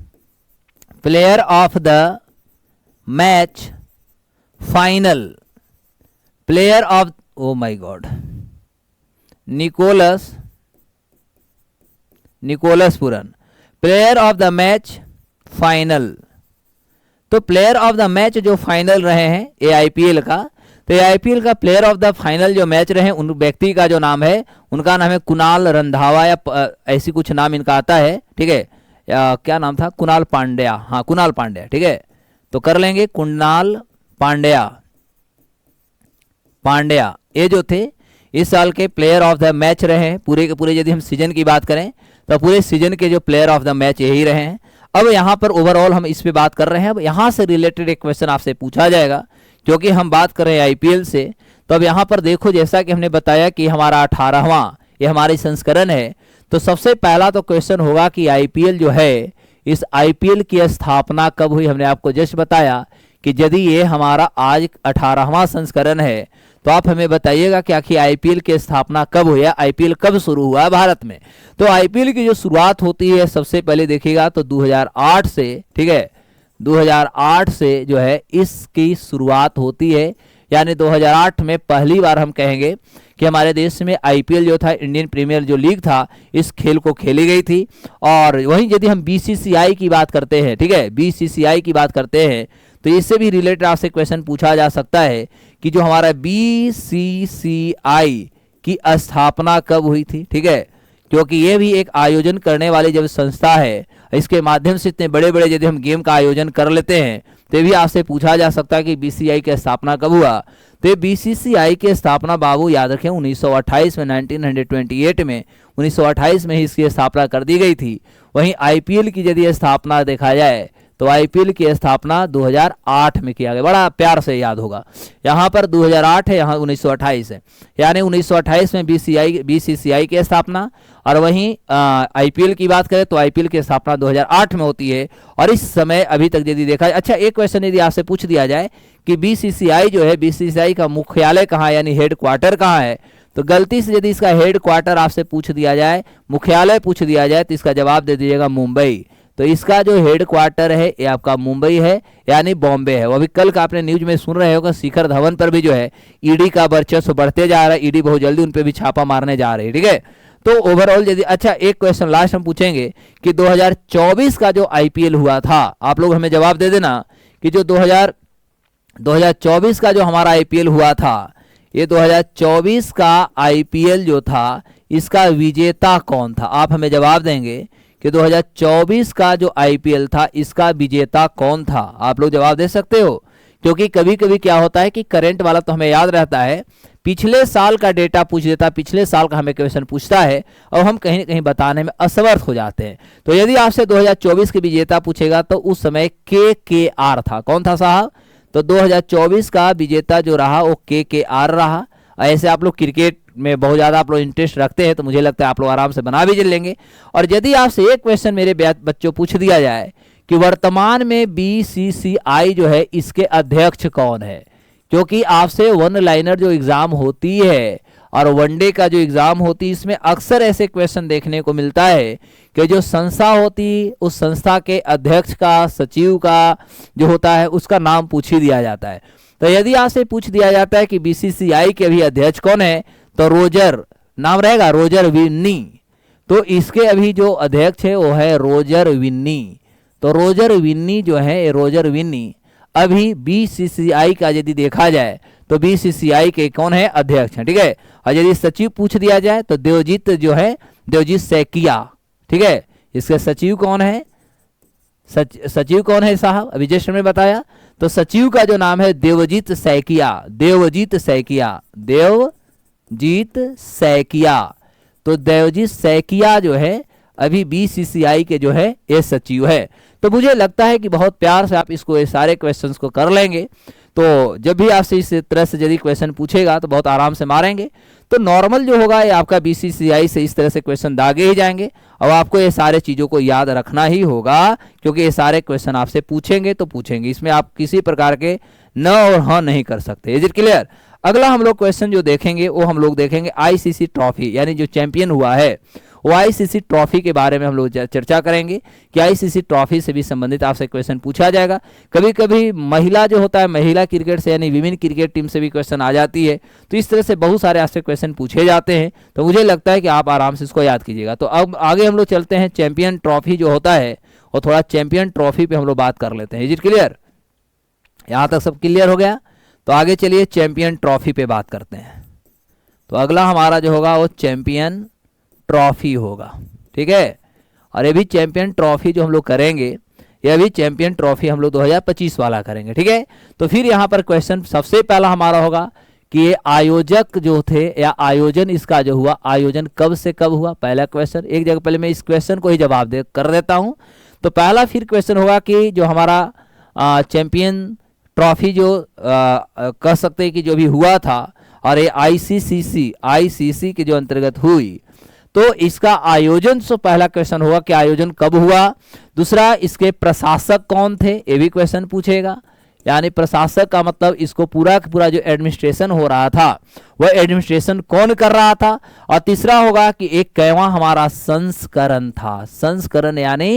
player of the match final, player of, oh my God, Nicholas Pooran, player of the match final. तो प्लेयर ऑफ द मैच जो फाइनल रहे हैं ये IPL का, तो ये आईपीएल का प्लेयर ऑफ द फाइनल जो मैच रहे उन व्यक्ति का जो नाम है, उनका नाम है कुणाल रंधावा या ऐसी कुछ नाम इनका आता है, ठीक है, या क्या नाम था, कुणाल पांड्या, हाँ कुणाल पांड्या, ठीक है। तो कर लेंगे कुणाल पांड्या ये जो थे इस साल के प्लेयर ऑफ द मैच रहे हैं। पूरे के पूरे यदि हम सीजन की बात करें तो पूरे सीजन के जो प्लेयर ऑफ द मैच यही रहे हैं। अब यहाँ पर ओवरऑल हम इस पे बात कर रहे हैं। अब यहाँ से रिलेटेड एक क्वेश्चन आपसे पूछा जाएगा, क्योंकि हम बात कर रहे हैं आईपीएल से। तो अब यहाँ पर देखो, जैसा कि हमने बताया कि हमारा 18वां ये हमारी संस्करण है, तो सबसे पहला तो क्वेश्चन होगा कि आईपीएल जो है, इस आईपीएल की स्थापना कब हुई। हमने आपको जस्ट बताया कि यदि ये हमारा आज 18वां संस्करण है, तो आप हमें बताइएगा कि आखिर आईपीएल की स्थापना कब हुई है, आईपीएल कब शुरू हुआ है भारत में। तो आईपीएल की जो शुरुआत होती है सबसे पहले देखिएगा तो 2008 से, ठीक है, 2008 से जो है इसकी शुरुआत होती है। यानी 2008 में पहली बार हम कहेंगे कि हमारे देश में आईपीएल जो था, इंडियन प्रीमियर जो लीग था, इस खेल को खेली गई थी। और वहीं यदि हम बीसीसीआई की बात करते हैं, ठीक है, बीसीसीआई की बात करते हैं, तो इससे भी रिलेटेड आपसे क्वेश्चन पूछा जा सकता है कि जो हमारा बीसीसीआई की स्थापना कब हुई थी, ठीक है, क्योंकि ये भी एक आयोजन करने वाली जब संस्था है, इसके माध्यम से इतने बड़े बड़े यदि हम गेम का आयोजन कर लेते हैं, तो भी आपसे पूछा जा सकता है कि बीसीसीआई की स्थापना कब हुआ। तो बीसीसीआई की स्थापना बाबू याद रखें 1928 में, 1928 में, 1928 में ही इसकी स्थापना कर दी गई थी। वहीं आईपीएल की यदि स्थापना देखा जाए तो आईपीएल की स्थापना 2008 में किया गया। बड़ा प्यार से याद होगा, यहाँ पर 2008 है, यहाँ 1928 है। यानी 1928 में बीसीसीआई की स्थापना, और वहीं आईपीएल की बात करें तो आईपीएल की स्थापना 2008 में होती है। और इस समय अभी तक यदि देखा जाए, अच्छा एक क्वेश्चन यदि आपसे पूछ दिया जाए कि बीसीसीआई जो है, बीसीसीआई का मुख्यालय कहाँ है, यानी हेड क्वार्टर कहाँ है, तो गलती से यदि इसका हेड क्वार्टर आपसे पूछ दिया जाए, मुख्यालय पूछ दिया जाए, तो इसका जवाब दे दीजिएगा मुंबई। तो इसका जो हेड क्वार्टर है ये आपका मुंबई है, यानी बॉम्बे है। वो अभी कल का आपने न्यूज में सुन रहे होगा, शिखर धवन पर भी जो है ईडी का वर्चस्व बढ़ते जा रहा है, ईडी बहुत जल्दी उन पर भी छापा मारने जा रही है, ठीक है। तो ओवरऑल यदि, अच्छा एक क्वेश्चन लास्ट हम पूछेंगे कि 2024 का जो आईपीएल हुआ था, आप लोग हमें जवाब दे देना कि जो 2024 का जो हमारा आईपीएल हुआ था, ये 2024 का आईपीएल जो था, इसका विजेता कौन था। आप हमें जवाब देंगे कि 2024 का जो आईपीएल था, इसका विजेता कौन था। आप लोग जवाब दे सकते हो, क्योंकि कभी कभी क्या होता है कि करंट वाला तो हमें याद रहता है, पिछले साल का डेटा पूछ देता, पिछले साल का हमें क्वेश्चन पूछता है और हम कहीं न कहीं बताने में असमर्थ हो जाते हैं। तो यदि आपसे 2024 के विजेता पूछेगा तो उस समय केकेआर था। कौन था साहब? तो 2024 का विजेता जो रहा वो केकेआर रहा। ऐसे आप लोग क्रिकेट में बहुत ज़्यादा आप लोग इंटरेस्ट रखते हैं, तो मुझे लगता है आप लोग आराम से बना भी लेंगे। और यदि आपसे एक क्वेश्चन मेरे बच्चों पूछ दिया जाए कि वर्तमान में बीसीसीआई जो है, इसके अध्यक्ष कौन है, क्योंकि आपसे वन लाइनर जो एग्ज़ाम होती है और वनडे का जो एग्ज़ाम होती है, इसमें अक्सर ऐसे क्वेश्चन देखने को मिलता है कि जो संस्था होती, उस संस्था के अध्यक्ष का, सचिव का जो होता है, उसका नाम पूछ ही दिया जाता है। तो यदि आपसे पूछ दिया जाता है कि बीसीसीआई के अभी अध्यक्ष कौन है, तो रोजर नाम रहेगा, रोजर विन्नी। तो इसके अभी जो अध्यक्ष है वो है रोजर विन्नी। तो रोजर विन्नी जो है, रोजर विन्नी अभी बीसीसीआई का यदि देखा जाए तो बीसीसीआई के कौन है, अध्यक्ष हैं, ठीक है। और यदि सचिव पूछ दिया जाए तो देवजीत जो है, देवजीत सैकिया, ठीक है। इसके सचिव कौन है, सचिव कौन है साहब, अभी जस्ट हमने बताया। तो सचिव का जो नाम है देवजीत सैकिया, देवजीत सैकिया, देवजीत सैकिया। तो देवजीत सैकिया जो है अभी बीसीसीआई के जो है ये सचिव है। तो मुझे लगता है कि बहुत प्यार से आप इसको, ये सारे क्वेश्चंस को कर लेंगे। तो जब भी आपसे इस तरह से यदि क्वेश्चन पूछेगा तो बहुत आराम से मारेंगे। तो नॉर्मल जो होगा ये आपका बीसीसीआई से इस तरह से क्वेश्चन दागे ही जाएंगे, और आपको ये सारे चीज़ों को याद रखना ही होगा, क्योंकि ये सारे क्वेश्चन आपसे पूछेंगे तो पूछेंगे। इसमें आप किसी प्रकार के न और हाँ नहीं कर सकते। Is it clear? अगला हम लोग क्वेश्चन जो देखेंगे वो हम लोग देखेंगे आईसीसी ट्रॉफी, यानी जो चैंपियन हुआ है वो आईसीसी ट्रॉफी के बारे में हम लोग चर्चा करेंगे कि आईसीसी ट्रॉफी से भी संबंधित आपसे क्वेश्चन पूछा जाएगा। कभी कभी महिला जो होता है, महिला क्रिकेट से यानी विमेन क्रिकेट टीम से भी क्वेश्चन आ जाती है, तो इस तरह से बहुत सारे आपसे क्वेश्चन पूछे जाते हैं। तो मुझे लगता है कि आप आराम से इसको याद कीजिएगा। तो अब आगे हम लोग चलते हैं, चैंपियन ट्रॉफी जो होता है और थोड़ा चैंपियन ट्रॉफी पे हम लोग बात कर लेते हैं। Is it clear? यहाँ तक सब क्लियर हो गया? तो आगे चलिए चैंपियन ट्रॉफी पे बात करते हैं। तो अगला हमारा जो होगा वो चैंपियन ट्रॉफी होगा, ठीक है। और ये भी चैंपियन ट्रॉफी जो हम लोग करेंगे, यह भी चैंपियन ट्रॉफी हम लोग 2025 वाला करेंगे, ठीक है। तो फिर यहाँ पर क्वेश्चन सबसे पहला हमारा होगा कि ये आयोजक जो थे या आयोजन इसका जो हुआ, आयोजन कब से कब हुआ, पहला क्वेश्चन। एक जगह पहले मैं इस क्वेश्चन को ही जवाब कर देता हूँ। तो पहला फिर क्वेश्चन होगा कि जो हमारा चैंपियन ट्रॉफी जो कह सकते हैं कि जो भी हुआ था और ये आईसीसी के जो अंतर्गत हुई, तो इसका आयोजन से पहला क्वेश्चन होगा कि आयोजन कब हुआ। दूसरा, इसके प्रशासक कौन थे, ये भी क्वेश्चन पूछेगा, यानी प्रशासक का मतलब इसको पूरा का पूरा जो एडमिनिस्ट्रेशन हो रहा था वह एडमिनिस्ट्रेशन कौन कर रहा था। और तीसरा होगा कि एक कैवा हमारा संस्करण था, संस्करण यानी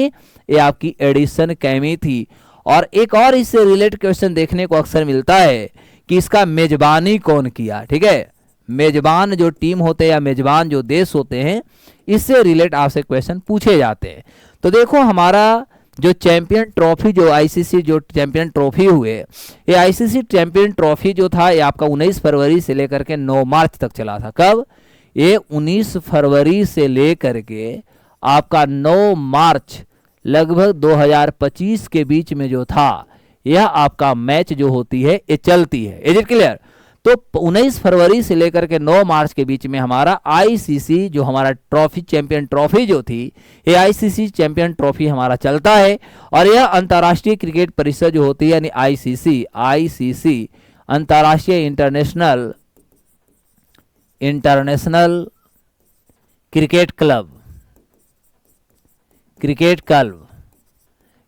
ये आपकी एडिशन कैमी थी। और एक और इससे रिलेटेड क्वेश्चन देखने को अक्सर मिलता है कि इसका मेजबानी कौन किया, ठीक है। मेजबान जो टीम होते हैं या मेजबान जो देश होते हैं, इससे रिलेट आपसे क्वेश्चन पूछे जाते हैं। तो देखो हमारा जो चैंपियन ट्रॉफी, जो आईसीसी जो चैंपियन ट्रॉफी हुए, ये आईसीसी चैंपियन ट्रॉफी जो था ये आपका 19 फरवरी से लेकर के 9 मार्च तक चला था। कब? ये 19 फरवरी से लेकर के आपका 9 मार्च लगभग 2025 के बीच में जो था, यह आपका मैच जो होती है ये चलती है। Is it clear? तो 19 फरवरी से लेकर के 9 मार्च के बीच में हमारा आईसीसी जो हमारा ट्रॉफी, चैंपियन ट्रॉफी जो थी, ये आईसीसी चैंपियन ट्रॉफी हमारा चलता है। और यह अंतर्राष्ट्रीय क्रिकेट परिषद जो होती है यानी आईसीसी अंतर्राष्ट्रीय इंटरनेशनल क्रिकेट क्लब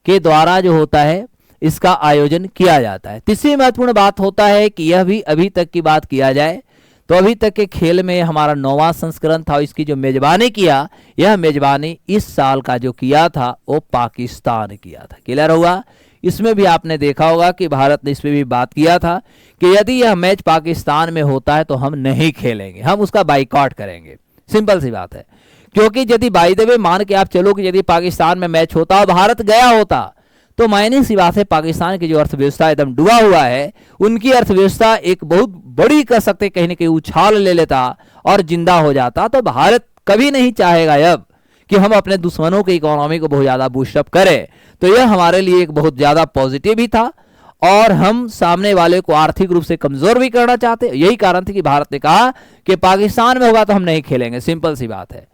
के द्वारा जो होता है इसका आयोजन किया जाता है। तीसरी महत्वपूर्ण बात होता है कि यह भी अभी तक की बात किया जाए तो अभी तक के खेल में हमारा 9वां संस्करण था, इसकी जो मेजबानी किया, यह मेजबानी इस साल का जो किया था वो पाकिस्तान किया था। क्लियर हुआ? इसमें भी आपने देखा होगा कि भारत ने इसमें भी बात किया था कि यदि यह मैच पाकिस्तान में होता है तो हम नहीं खेलेंगे, हम उसका बाइकआउट करेंगे। सिंपल सी बात है, क्योंकि यदि बाय द वे मान के आप चलो कि यदि पाकिस्तान में मैच होता और भारत गया होता तो मायने सी बात है पाकिस्तान की जो अर्थव्यवस्था एकदम डूबा हुआ है, उनकी अर्थव्यवस्था एक बहुत बड़ी कह सकते कहीं ना कहीं उछाल ले लेता और जिंदा हो जाता। तो भारत कभी नहीं चाहेगा अब कि हम अपने दुश्मनों की इकोनॉमी को बहुत ज्यादा बूस्टअप करें। तो यह हमारे लिए एक बहुत ज्यादा पॉजिटिव भी था और हम सामने वाले को आर्थिक रूप से कमजोर भी करना चाहते। यही कारण था कि भारत ने कहा कि पाकिस्तान में होगा तो हम नहीं खेलेंगे। सिंपल सी बात है।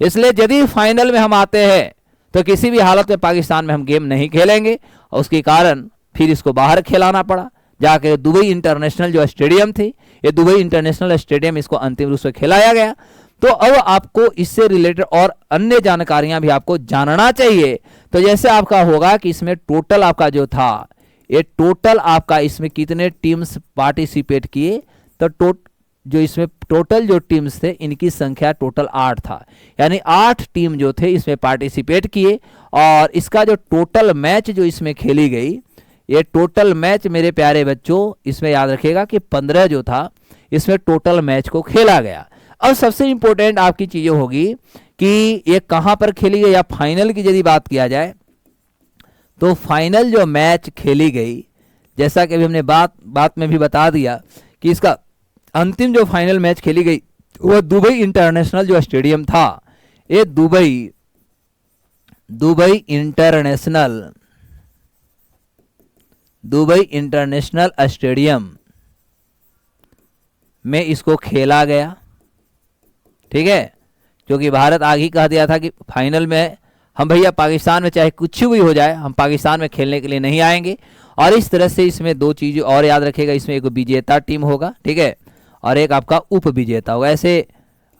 इसलिए यदि फाइनल में हम आते हैं तो किसी भी हालत में पाकिस्तान में हम गेम नहीं खेलेंगे और उसके कारण फिर इसको बाहर खिलाना पड़ा। जाकर दुबई इंटरनेशनल जो स्टेडियम थी, ये दुबई इंटरनेशनल स्टेडियम इसको अंतिम रूप से खिलाया गया। तो अब आपको इससे रिलेटेड और अन्य जानकारियां भी आपको जानना चाहिए। तो जैसे आपका होगा कि इसमें टोटल आपका जो था, ये टोटल आपका इसमें कितने टीम्स पार्टिसिपेट किए, तो जो इसमें टोटल जो टीम्स थे इनकी संख्या टोटल 8 था, यानी 8 टीम जो थे इसमें पार्टिसिपेट किए। और इसका जो टोटल मैच जो इसमें खेली गई, ये टोटल मैच मेरे प्यारे बच्चों इसमें याद रखिएगा कि 15 जो था इसमें टोटल मैच को खेला गया। अब सबसे इंपॉर्टेंट आपकी चीजें होगी कि ये कहां पर खेली गई या फाइनल की यदि बात किया जाए तो फाइनल जो मैच खेली गई, जैसा कि अभी हमने बात में भी बता दिया कि इसका अंतिम जो फाइनल मैच खेली गई वह दुबई इंटरनेशनल जो स्टेडियम था, ये दुबई इंटरनेशनल स्टेडियम में इसको खेला गया। ठीक है, क्योंकि भारत आगे ही कह दिया था कि फाइनल में हम भैया पाकिस्तान में चाहे कुछ भी हो जाए हम पाकिस्तान में खेलने के लिए नहीं आएंगे। और इस तरह से इसमें दो चीज़ें और याद रखिएगा, इसमें एक विजेता टीम होगा, ठीक है, और एक आपका उप विजेता होगा। ऐसे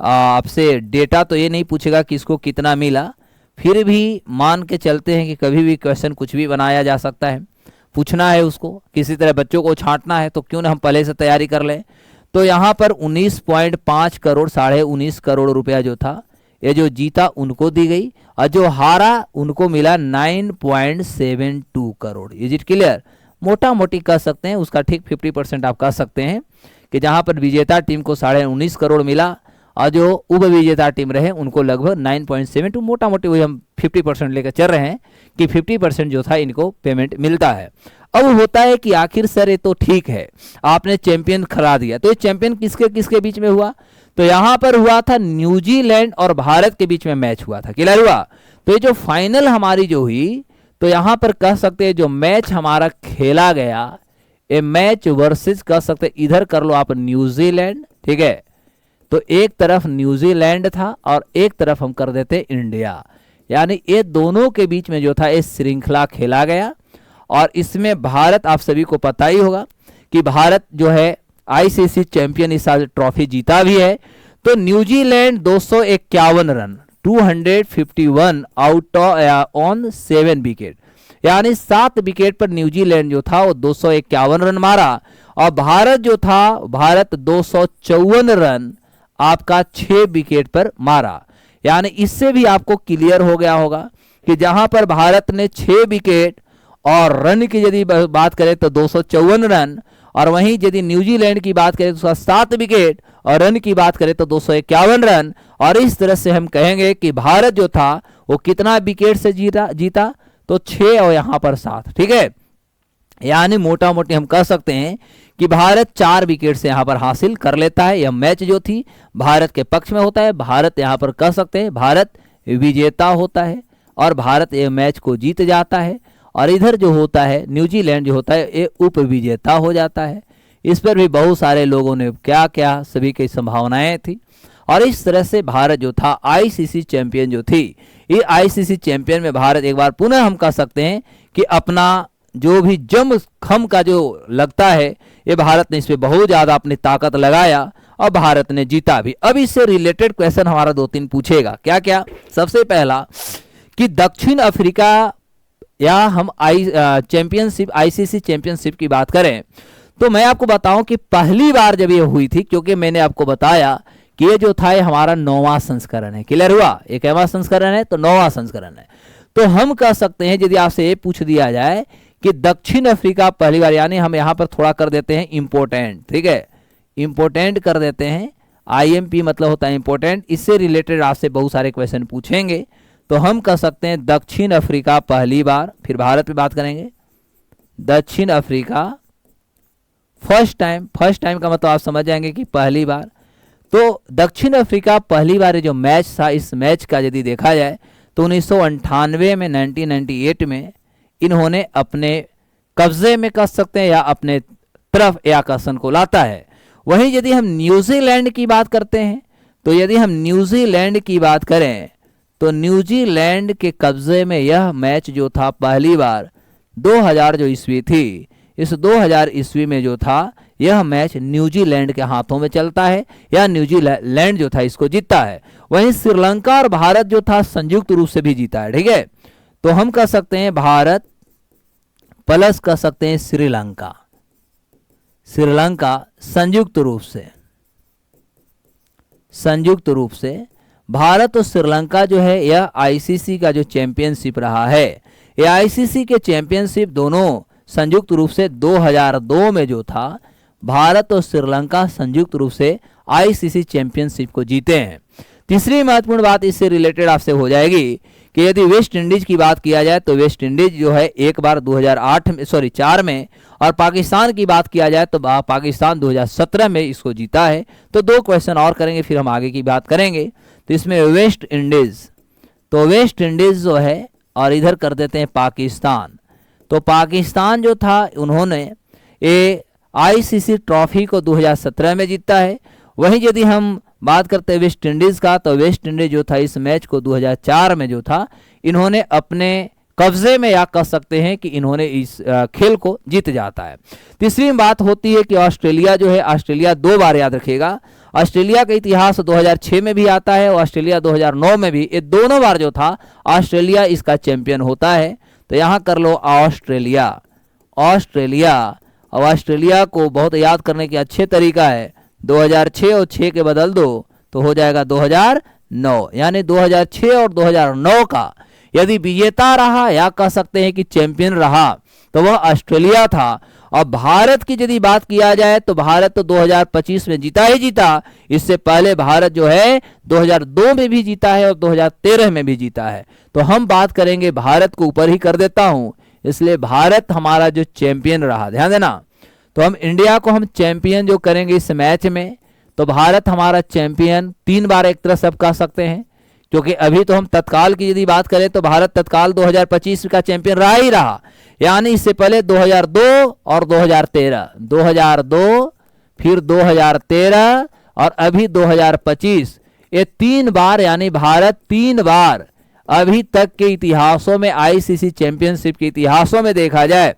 आपसे डेटा तो ये नहीं पूछेगा कि इसको कितना मिला, फिर भी मान के चलते हैं कि कभी भी क्वेश्चन कुछ भी बनाया जा सकता है। पूछना है उसको, किसी तरह बच्चों को छांटना है तो क्यों ना हम पहले से तैयारी कर लें। तो यहाँ पर 19.5 करोड़ 19.5 करोड़ रुपया जो था ये जो जीता उनको दी गई, और जो हारा उनको मिला 9.72 करोड़। Is it clear? मोटा मोटी कह सकते हैं उसका ठीक 50% आप कह सकते हैं कि जहाँ पर विजेता टीम को 19.5 करोड़ मिला और जो उप विजेता टीम रहे उनको लगभग 9.72, मोटा मोटी वही हम 50% लेकर चल रहे हैं कि 50% जो था इनको पेमेंट मिलता है। अब होता है कि आखिर सर ये तो ठीक है, आपने चैंपियन खिला दिया, तो ये चैंपियन किसके किसके बीच में हुआ? तो यहाँ पर हुआ था न्यूजीलैंड और भारत के बीच में मैच हुआ था। क्लियर हुआ? तो ये जो फाइनल हमारी जो हुई, तो यहाँ पर कह सकते हैं जो मैच हमारा खेला गया, ये मैच वर्सेस कह सकते, इधर कर लो आप न्यूजीलैंड, ठीक है, तो एक तरफ न्यूजीलैंड था और एक तरफ हम कर देते इंडिया, यानी ये दोनों के बीच में जो था ये श्रृंखला खेला गया। और इसमें भारत, आप सभी को पता ही होगा कि भारत जो है आईसीसी चैंपियन इस साल ट्रॉफी जीता भी है। तो New Zealand 251 run 251 out on 7 wicket, यानी 7 विकेट पर न्यूजीलैंड जो था वो 251 रन मारा, और भारत जो था भारत 254 रन आपका 6 विकेट पर मारा। यानी इससे भी आपको क्लियर हो गया होगा कि जहां पर भारत ने 6 विकेट और रन की यदि बात करें तो 254 रन, और वहीं यदि न्यूजीलैंड की बात करें तो उसका 7 विकेट और रन की बात करें तो 251 रन। और इस तरह से हम कहेंगे कि भारत जो था वो कितना विकेट से जीता तो 6 और यहाँ पर 7, ठीक है। यानी मोटा मोटी हम कह सकते हैं कि भारत 4 विकेट से यहाँ पर हासिल कर लेता है। यह मैच जो थी भारत के पक्ष में होता है, भारत यहाँ पर कह सकते हैं भारत विजेता होता है और भारत ये मैच को जीत जाता है। और इधर जो होता है न्यूजीलैंड जो होता है ये उप विजेता हो जाता है। इस पर भी बहुत सारे लोगों ने क्या क्या सभी की संभावनाएं थी, और इस तरह से भारत जो था आईसीसी चैंपियन जो थी, ये आईसीसी चैंपियन में भारत एक बार पुनः हम कह सकते हैं कि अपना जो भी जम खम का जो लगता है ये भारत ने इस पर बहुत ज़्यादा अपनी ताकत लगाया और भारत ने जीता भी। अब इससे रिलेटेड क्वेश्चन हमारा 2-3 पूछेगा। क्या क्या? सबसे पहला कि दक्षिण अफ्रीका या हम चैंपियनशिप आईसीसी चैंपियनशिप की बात करें तो मैं आपको बताऊं कि पहली बार जब ये हुई थी, क्योंकि मैंने आपको बताया कि ये जो था ये हमारा 9वां संस्करण है। क्लियर हुआ? ये कैवा संस्करण है? तो 9वां संस्करण है। तो हम कह सकते हैं यदि आपसे ये पूछ दिया जाए कि दक्षिण अफ्रीका पहली बार, यानी हम यहाँ पर थोड़ा कर देते हैं इंपोर्टेंट, ठीक है, इंपोर्टेंट कर देते हैं, IMP मतलब होता है इंपोर्टेंट। इससे रिलेटेड आपसे बहुत सारे क्वेश्चन पूछेंगे। तो हम कह सकते हैं दक्षिण अफ्रीका पहली बार, फिर भारत पे बात करेंगे, दक्षिण अफ्रीका फर्स्ट टाइम का मतलब आप समझ जाएंगे कि पहली बार। तो दक्षिण अफ्रीका पहली बार जो मैच था, इस मैच का यदि देखा जाए तो 1998 में 1998 में इन्होंने अपने कब्जे में कह सकते हैं या अपने तरफ ये आकर्षण को लाता है। वहीं यदि हम न्यूजीलैंड की बात करते हैं तो यदि हम न्यूजीलैंड की बात करें तो न्यूजीलैंड के कब्जे में यह मैच जो था पहली बार 2000 जो ईस्वी थी, इस 2000 ईस्वी में जो था यह मैच न्यूजीलैंड के हाथों में चलता है या न्यूजीलैंड जो था इसको जीतता है। वहीं श्रीलंका और भारत जो था संयुक्त रूप से भी जीता है, ठीक है। तो हम कह सकते हैं भारत प्लस कह सकते हैं श्रीलंका संयुक्त रूप से भारत और श्रीलंका जो है यह आईसीसी का जो चैंपियनशिप रहा है, यह आईसीसी के चैंपियनशिप दोनों संयुक्त रूप से 2002 में जो था भारत और श्रीलंका संयुक्त रूप से आईसीसी चैंपियनशिप को जीते हैं। तीसरी महत्वपूर्ण बात इससे रिलेटेड आपसे हो जाएगी कि यदि वेस्ट इंडीज की बात किया जाए तो वेस्ट इंडीज जो है एक बार 4 में, और पाकिस्तान की बात किया जाए तो पाकिस्तान 2017 में इसको जीता है। तो 2 क्वेश्चन और करेंगे फिर हम आगे की बात करेंगे। तो इसमें वेस्ट इंडीज जो है और इधर कर देते हैं पाकिस्तान। तो पाकिस्तान जो था उन्होंने ये आईसीसी ट्रॉफी को 2017 में जीता है। वहीं यदि हम बात करते हैं वेस्ट इंडीज का तो वेस्ट इंडीज जो था इस मैच को 2004 में जो था इन्होंने अपने कब्जे में, या कह सकते हैं कि इन्होंने इस खेल को जीत जाता है। तीसरी बात होती है कि ऑस्ट्रेलिया जो है, ऑस्ट्रेलिया 2 बार, याद रखिएगा, ऑस्ट्रेलिया का इतिहास 2006 में भी आता है और ऑस्ट्रेलिया 2009 में भी, ये दोनों बार जो था ऑस्ट्रेलिया इसका चैंपियन होता है। तो यहाँ कर लो ऑस्ट्रेलिया। और ऑस्ट्रेलिया को बहुत याद करने की अच्छे तरीका है 2006 और 6 के बदल दो तो हो जाएगा 2009। यानी 2006 और 2009 का यदि विजेता रहा या कह सकते हैं कि चैंपियन रहा तो वह ऑस्ट्रेलिया था। और भारत की यदि बात किया जाए तो भारत तो 2025 में जीता ही जीता, इससे पहले भारत जो है 2002 में भी जीता है और 2013 में भी जीता है। तो हम बात करेंगे भारत को ऊपर ही कर देता हूं, इसलिए भारत हमारा जो चैंपियन रहा, ध्यान देना। तो हम इंडिया को हम चैंपियन जो करेंगे इस मैच में, तो भारत हमारा चैंपियन 3 बार एक तरह से आप कह सकते हैं, क्योंकि अभी तो हम तत्काल की यदि बात करें तो भारत तत्काल 2025 का चैंपियन रहा ही रहा। यानी इससे पहले 2002 और 2013, 2002 फिर 2013 और अभी 2025, ये 3 बार, यानी भारत 3 बार अभी तक के इतिहासों में, आईसीसी चैंपियनशिप के इतिहासों में देखा जाए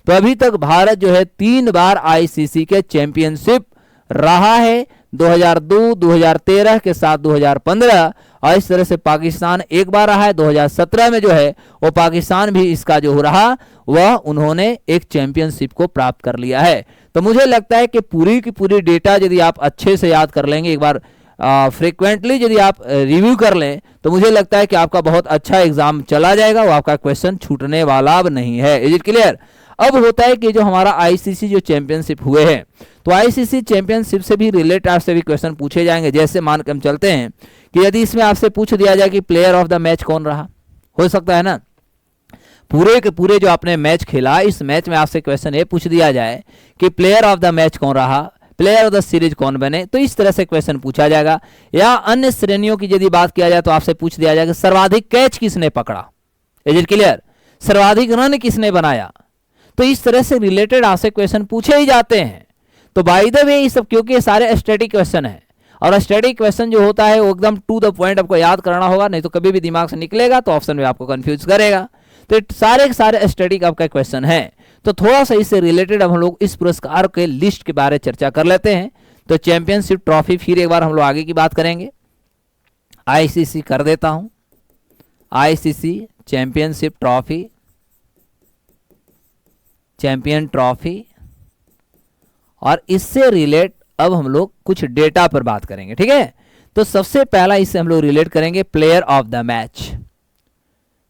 तो अभी तक भारत जो है 3 बार आईसीसी के चैंपियनशिप रहा है, 2002, 2013 के साथ 2015, और इस तरह से पाकिस्तान एक बार रहा है 2017 में जो है वो पाकिस्तान भी इसका जो हो रहा वह उन्होंने एक चैंपियनशिप को प्राप्त कर लिया है। तो मुझे लगता है कि पूरी की पूरी डेटा यदि आप अच्छे से याद कर लेंगे, एक बार फ्रिक्वेंटली यदि आप रिव्यू कर लें तो मुझे लगता है कि आपका बहुत अच्छा एग्जाम चला जाएगा, वो आपका क्वेश्चन छूटने वाला अब नहीं है। Is it clear? अब होता है कि जो हमारा आईसीसी जो चैंपियनशिप हुए हैं तो आईसीसी चैंपियनशिप से भी रिलेटेड आपसे भी क्वेश्चन पूछे जाएंगे। जैसे मान के हम चलते हैं कि यदि इसमें आपसे पूछ दिया जाए कि प्लेयर ऑफ द मैच कौन रहा, हो सकता है ना पूरे के पूरे जो आपने मैच खेला इस मैच में आपसे क्वेश्चन ये पूछ दिया जाए कि प्लेयर ऑफ द मैच कौन रहा, प्लेयर ऑफ द सीरीज कौन बने, तो इस तरह से क्वेश्चन पूछा जाएगा। या अन्य श्रेणियों की यदि बात किया जाए तो आपसे पूछ दिया जाएगा सर्वाधिक कैच किसने पकड़ा, इज इट क्लियर, सर्वाधिक रन किसने बनाया। तो इस तरह से रिलेटेड आपसे क्वेश्चन पूछे ही जाते हैं। तो बाय द वे ये सब क्योंकि सारे स्टैटिक क्वेश्चन है और स्टैटिक क्वेश्चन जो होता है वो एकदम टू द पॉइंट आपको याद करना होगा, नहीं तो कभी भी दिमाग से निकलेगा तो ऑप्शन में आपको कंफ्यूज करेगा। तो सारे के सारे स्टैटिक आपका क्वेश्चन है। तो थोड़ा सा इससे रिलेटेड अब हम लोग इस पुरस्कार के लिस्ट के बारे में चर्चा कर लेते हैं। तो चैंपियनशिप ट्रॉफी फिर एक बार हम लोग आगे की बात करेंगे। आईसीसी कर देता हूं, ICC championship trophy, champion trophy, और इससे रिलेट अब हम लोग कुछ डेटा पर बात करेंगे, ठीक है। तो सबसे पहला इससे हम लोग रिलेट करेंगे प्लेयर ऑफ द मैच,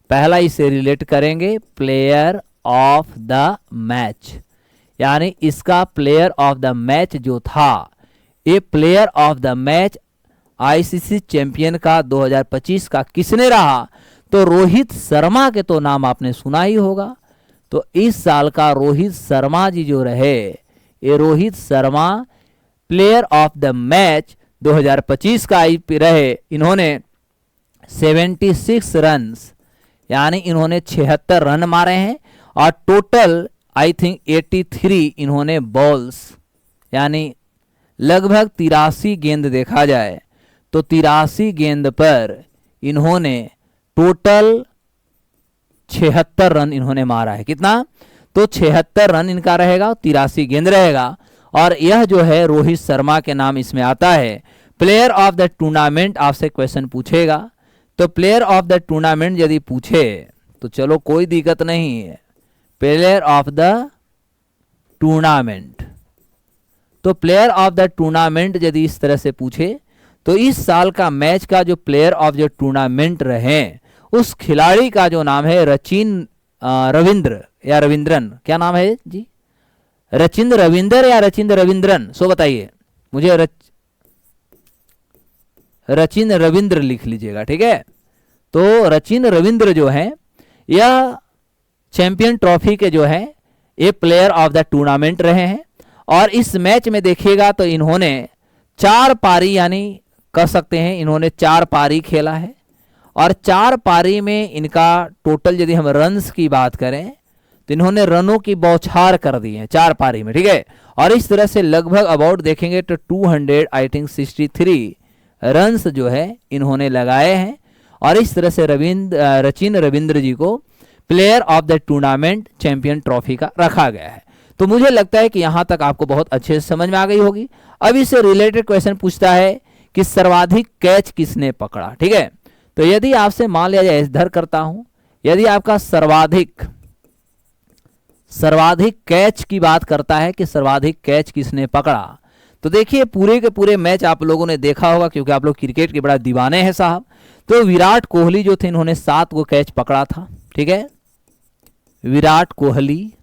पहला इससे रिलेट करेंगे प्लेयर ऑफ द मैच, यानी इसका प्लेयर ऑफ द मैच जो था, ये player of the match ICC champion का 2025 का किसने रहा, तो रोहित शर्मा के तो नाम आपने सुना ही होगा। तो इस साल का रोहित शर्मा जी जो रहे, ये Rohit Sharma player of the match 2025 का रहे। इन्होंने 76 रन्स, यानी इन्होंने 76 रन मारे हैं, और टोटल आई थिंक 83 इन्होंने बॉल्स, यानी लगभग 83 गेंद देखा जाए तो 83 गेंद पर इन्होंने टोटल 76 रन इन्होंने मारा है। कितना? तो 76 रन इनका रहेगा, 83 गेंद रहेगा, और यह जो है रोहित शर्मा के नाम इसमें आता है। प्लेयर ऑफ द टूर्नामेंट आपसे क्वेश्चन पूछेगा, तो प्लेयर ऑफ द टूर्नामेंट यदि पूछे तो चलो कोई दिक्कत नहीं है, प्लेयर ऑफ द टूर्नामेंट, तो प्लेयर ऑफ द टूर्नामेंट यदि इस तरह से पूछे तो इस साल का मैच का जो प्लेयर ऑफ द टूर्नामेंट रहे उस खिलाड़ी का जो नाम है रचिन रविंद्र या रविंद्रन, क्या नाम है जी, रचिन रविंद्र या रचिन रविंद्रन, सो बताइए मुझे। रचिन रविंद्र लिख लीजिएगा, ठीक है। तो रचिन रविंद्र जो है यह चैंपियन ट्रॉफी के जो है ये प्लेयर ऑफ द टूर्नामेंट रहे हैं, और इस मैच में देखिएगा तो इन्होंने 4 पारी, यानी कह सकते हैं इन्होंने 4 पारी खेला है, और 4 पारी में इनका टोटल यदि हम रन्स की बात करें तो इन्होंने रनों की बौछार कर दी है 4 पारी में, ठीक है। और इस तरह से लगभग अबाउट देखेंगे तो 200 आई थिंक 63 रन्स जो है इन्होंने लगाए हैं, और इस तरह से रचिन रविंद्र जी को player of the tournament champion trophy का रखा गया है। तो मुझे लगता है कि यहां तक आपको बहुत अच्छे से समझ में आ गई होगी। अब इससे रिलेटेड क्वेश्चन पूछता है कि सर्वाधिक कैच किसने पकड़ा, ठीक है। तो यदि आपसे मान लिया जाए, इधर करता हूं, यदि आपका सर्वाधिक कैच की बात करता है कि सर्वाधिक कैच किसने पकड़ा, तो देखिए पूरे के पूरे मैच आप लोगों ने देखा होगा, क्योंकि आप लोग क्रिकेट के बड़ा दीवाने हैं साहब। तो विराट कोहली जो थे इन्होंने 7 को कैच पकड़ा था, ठीक है, विराट कोहली,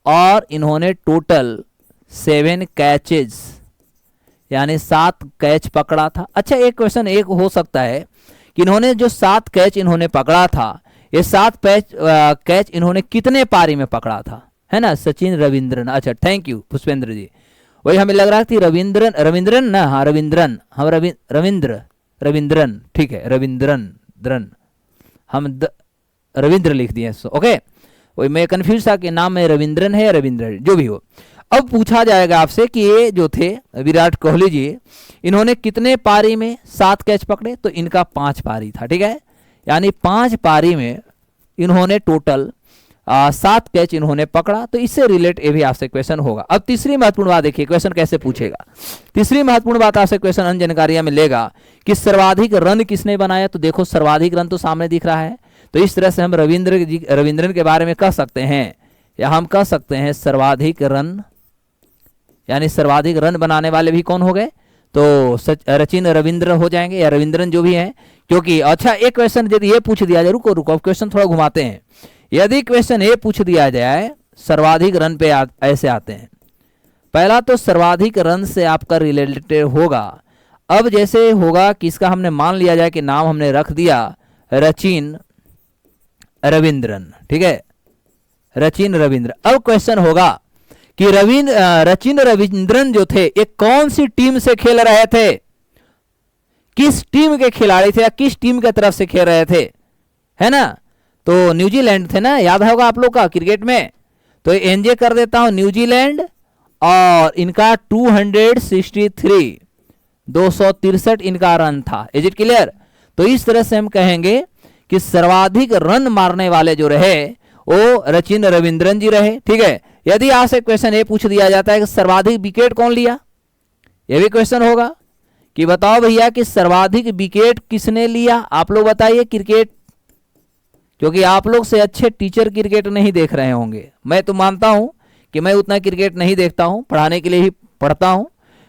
और इन्होंने टोटल 7 कैचेज यानी 7 कैच पकड़ा था। अच्छा एक क्वेश्चन एक हो सकता है कि इन्होंने जो 7 कैच इन्होंने पकड़ा था, ये 7 कैच इन्होंने कितने पारी में पकड़ा था, है ना, सचिन रविंद्रन। अच्छा थैंक यू पुष्पेंद्र जी, वही हमें लग रहा थी रविंद्रन ना, हाँ रविंद्रन, हम रविंद्रन, ठीक है, रविंद्रन, हम रविंद्र लिख दिए, ओके, वही मैं कंफ्यूज था कि नाम में रविंद्रन है या रविंद्र, जो भी हो। अब पूछा जाएगा आपसे कि ये जो थे विराट कोहली जी, इन्होंने कितने पारी में 7 कैच पकड़े, तो इनका 5 पारी था, ठीक है, यानी 5 पारी में इन्होंने टोटल 7 कैच इन्होंने पकड़ा। तो इससे रिलेट ये भी आपसे क्वेश्चन होगा। अब तीसरी महत्वपूर्ण बात देखिए, क्वेश्चन कैसे पूछेगा। तीसरी महत्वपूर्ण बात आपसे क्वेश्चन अन्य जानकारियां में लेगा कि सर्वाधिक रन किसने बनाया, तो देखो सर्वाधिक रन तो सामने दिख रहा है, तो इस तरह से हम रविंद्रन के बारे में कह सकते हैं, या हम कह सकते हैं सर्वाधिक रन, यानी सर्वाधिक रन बनाने वाले भी कौन हो गए, तो सचिन रविंद्र हो जाएंगे, या रविंद्रन जो भी हैं, क्योंकि अच्छा एक क्वेश्चन यदि ये पूछ दिया जाए, रुको क्वेश्चन थोड़ा घुमाते हैं, यदि क्वेश्चन ये पूछ दिया जाए सर्वाधिक रन पे ऐसे आते हैं। पहला तो सर्वाधिक रन से आपका रिलेटेड होगा। अब जैसे होगा कि इसका हमने मान लिया जाए कि नाम हमने रख दिया रचिन रविंद्रन, ठीक है, रचिन रविंद्र। अब क्वेश्चन होगा कि रचिन रविंद्रन जो थे एक कौन सी टीम से खेल रहे थे, किस टीम के खिलाड़ी थे, या किस टीम की तरफ से खेल रहे थे, है ना, तो न्यूजीलैंड थे ना, याद होगा आप लोग का क्रिकेट में। तो एनजे कर देता हूं न्यूजीलैंड, और इनका 263 इनका रन था। Is it clear. तो इस तरह से हम कहेंगे कि सर्वाधिक रन मारने वाले जो रहे वो रचिन रविंद्रन जी रहे, ठीक है। यदि आपसे क्वेश्चन ये पूछ दिया जाता है कि सर्वाधिक विकेट कौन लिया, यह भी क्वेश्चन होगा कि बताओ भैया कि सर्वाधिक विकेट किसने लिया, आप लोग बताइए क्रिकेट, क्योंकि आप लोग से अच्छे टीचर क्रिकेट नहीं देख रहे होंगे। मैं तो मानता हूं कि मैं उतना क्रिकेट नहीं देखता हूं, पढ़ाने के लिए ही पढ़ता हूं।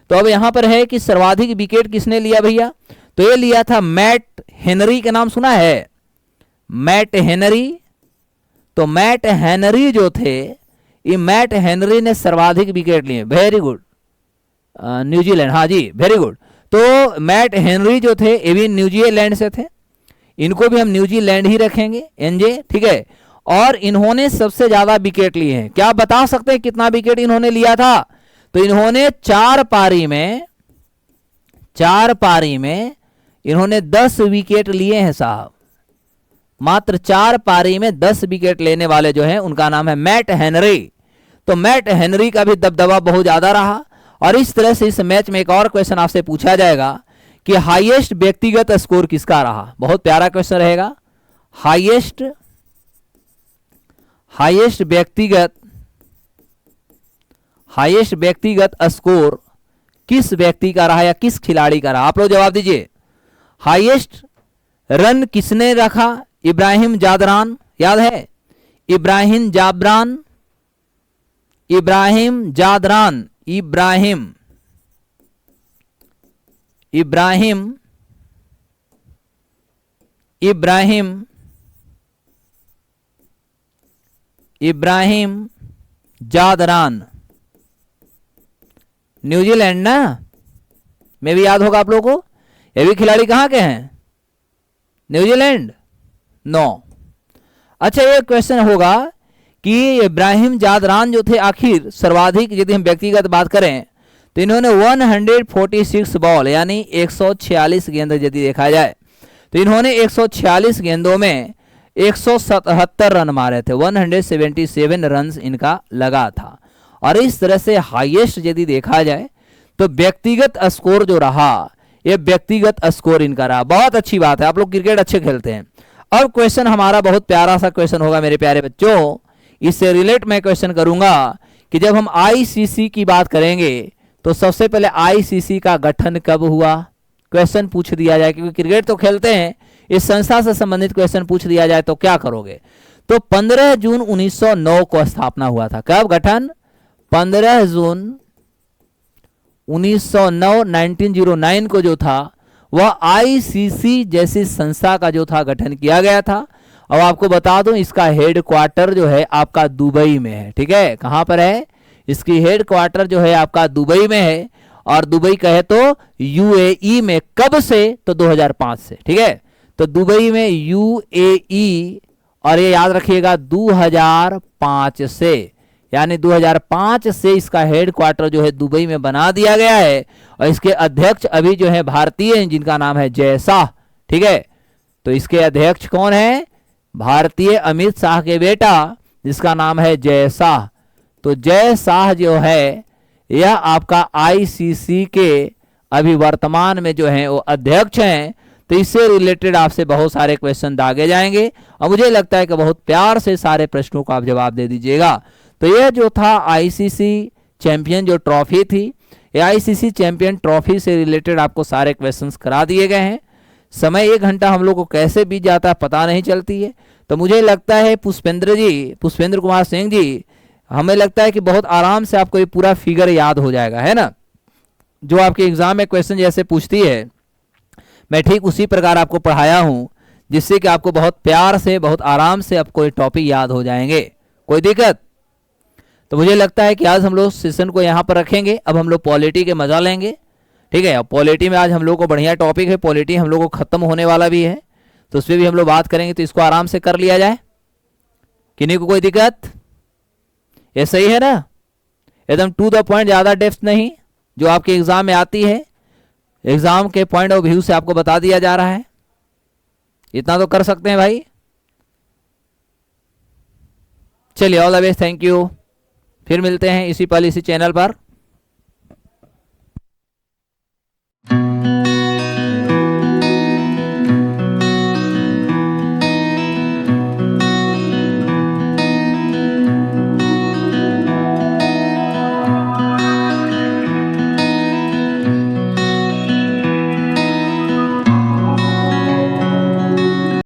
तो अब यहां पर है कि सर्वाधिक विकेट किसने लिया भैया, तो ये लिया था मैट हेनरी, का नाम सुना है, मैट हेनरी। तो मैट हेनरी जो थे, ये मैट हेनरी ने सर्वाधिक विकेट लिए। वेरी गुड, न्यूजीलैंड, हाँ जी वेरी गुड। तो मैट हेनरी जो थे ये भी न्यूजीलैंड से थे, इनको भी हम न्यूजीलैंड ही रखेंगे एनजे, ठीक है। और इन्होंने सबसे ज्यादा विकेट लिए हैं। क्या बता सकते हैं कितना विकेट इन्होंने लिया था, तो इन्होंने 4 पारी में इन्होंने 10 विकेट लिए हैं साहब। मात्र 4 पारी में 10 विकेट लेने वाले जो हैं उनका नाम है मैट हेनरी। तो मैट हेनरी का भी दबदबा बहुत ज्यादा रहा। और इस तरह से इस मैच में एक और क्वेश्चन आपसे पूछा जाएगा कि हाईएस्ट व्यक्तिगत स्कोर किसका रहा। बहुत प्यारा क्वेश्चन रहेगा। हाईएस्ट व्यक्तिगत स्कोर किस व्यक्ति का रहा या किस खिलाड़ी का रहा, आप लोग जवाब दीजिए। हाईएस्ट रन किसने रखा, इब्राहिम जादरान, याद है इब्राहिम जादरान, इब्राहिम जादरान, न्यूजीलैंड ना में भी याद होगा आप लोगों को। ये भी खिलाड़ी कहां के हैं, न्यूजीलैंड, नो। अच्छा ये क्वेश्चन होगा कि इब्राहिम जादरान जो थे आखिर सर्वाधिक, यदि हम व्यक्तिगत बात करें तो इन्होंने 146 बॉल यानी 146 गेंद यदि देखा जाए तो इन्होंने 146 गेंदों में 177 रन मारे थे। 177 रन इनका लगा था। और इस तरह से हाईएस्ट यदि देखा जाए तो व्यक्तिगत स्कोर जो रहा, ये व्यक्तिगत स्कोर इनका रहा। बहुत अच्छी बात है, आप लोग क्रिकेट अच्छे खेलते हैं। अब क्वेश्चन हमारा बहुत प्यारा सा क्वेश्चन होगा मेरे प्यारे बच्चों। इससे रिलेट मैं क्वेश्चन करूंगा कि जब हम आईसीसी की बात करेंगे तो सबसे पहले आईसीसी का गठन कब हुआ, क्वेश्चन पूछ दिया जाए, क्योंकि क्रिकेट तो खेलते हैं, इस संस्था से संबंधित क्वेश्चन पूछ दिया जाए तो क्या करोगे। तो 15 जून 1909 को स्थापना हुआ था। कब गठन, 15 जून 1909 1909 को जो था वह आईसीसी जैसी संस्था का जो था गठन किया गया था। अब आपको बता दूं इसका हेड क्वार्टर जो है आपका दुबई में है। ठीक है, कहां पर है? इसकी हेड क्वार्टर जो है आपका दुबई में है, और दुबई कहे तो यूएई में। कब से? तो 2005 से। ठीक है, तो दुबई में यूएई, और ये याद रखिएगा 2005 से, यानी 2005 से इसका हेड क्वार्टर जो है दुबई में बना दिया गया है। और इसके अध्यक्ष अभी जो है भारतीय हैं, जिनका नाम है जय शाह। ठीक है, तो इसके अध्यक्ष कौन है? भारतीय अमित शाह के बेटा, जिसका नाम है जय शाह। तो जय शाह जो है यह आपका आईसीसी के अभी वर्तमान में जो है वो अध्यक्ष हैं। तो इससे रिलेटेड आपसे बहुत सारे क्वेश्चन दागे जाएंगे, और मुझे लगता है कि बहुत प्यार से सारे प्रश्नों का आप जवाब दे दीजिएगा। तो यह जो था आईसीसी चैंपियन जो ट्रॉफी थी, ये आईसीसी चैंपियन ट्रॉफी से रिलेटेड आपको सारे क्वेश्चंस करा दिए गए हैं। समय 1 घंटा हम लोग को कैसे बीत जाता है पता नहीं चलती है। तो मुझे लगता है पुष्पेंद्र कुमार सिंह जी, हमें लगता है कि बहुत आराम से आपको ये पूरा फिगर याद हो जाएगा, है ना। जो आपके एग्जाम में क्वेश्चन जैसे पूछती है, मैं ठीक उसी प्रकार आपको पढ़ाया हूं, जिससे कि आपको बहुत प्यार से बहुत आराम से आपको ये टॉपिक याद हो जाएंगे। कोई दिक्कत? तो मुझे लगता है कि आज हम लोग सेशन को यहाँ पर रखेंगे। अब हम लोग पॉलिटी के मजा लेंगे। ठीक है, अब पॉलिटी में आज हम लोग को बढ़िया टॉपिक है, पॉलिटी हम लोग को खत्म होने वाला भी है, तो उस पर भी हम लोग बात करेंगे। तो इसको आराम से कर लिया जाए, किन्हीं को कोई दिक्कत? ये सही है ना, एकदम टू द पॉइंट, ज्यादा डेप्थ नहीं, जो आपके एग्जाम में आती है, एग्जाम के पॉइंट ऑफ व्यू से आपको बता दिया जा रहा है। इतना तो कर सकते हैं भाई। चलिए, all the best, thank you. फिर मिलते हैं इसी चैनल पर।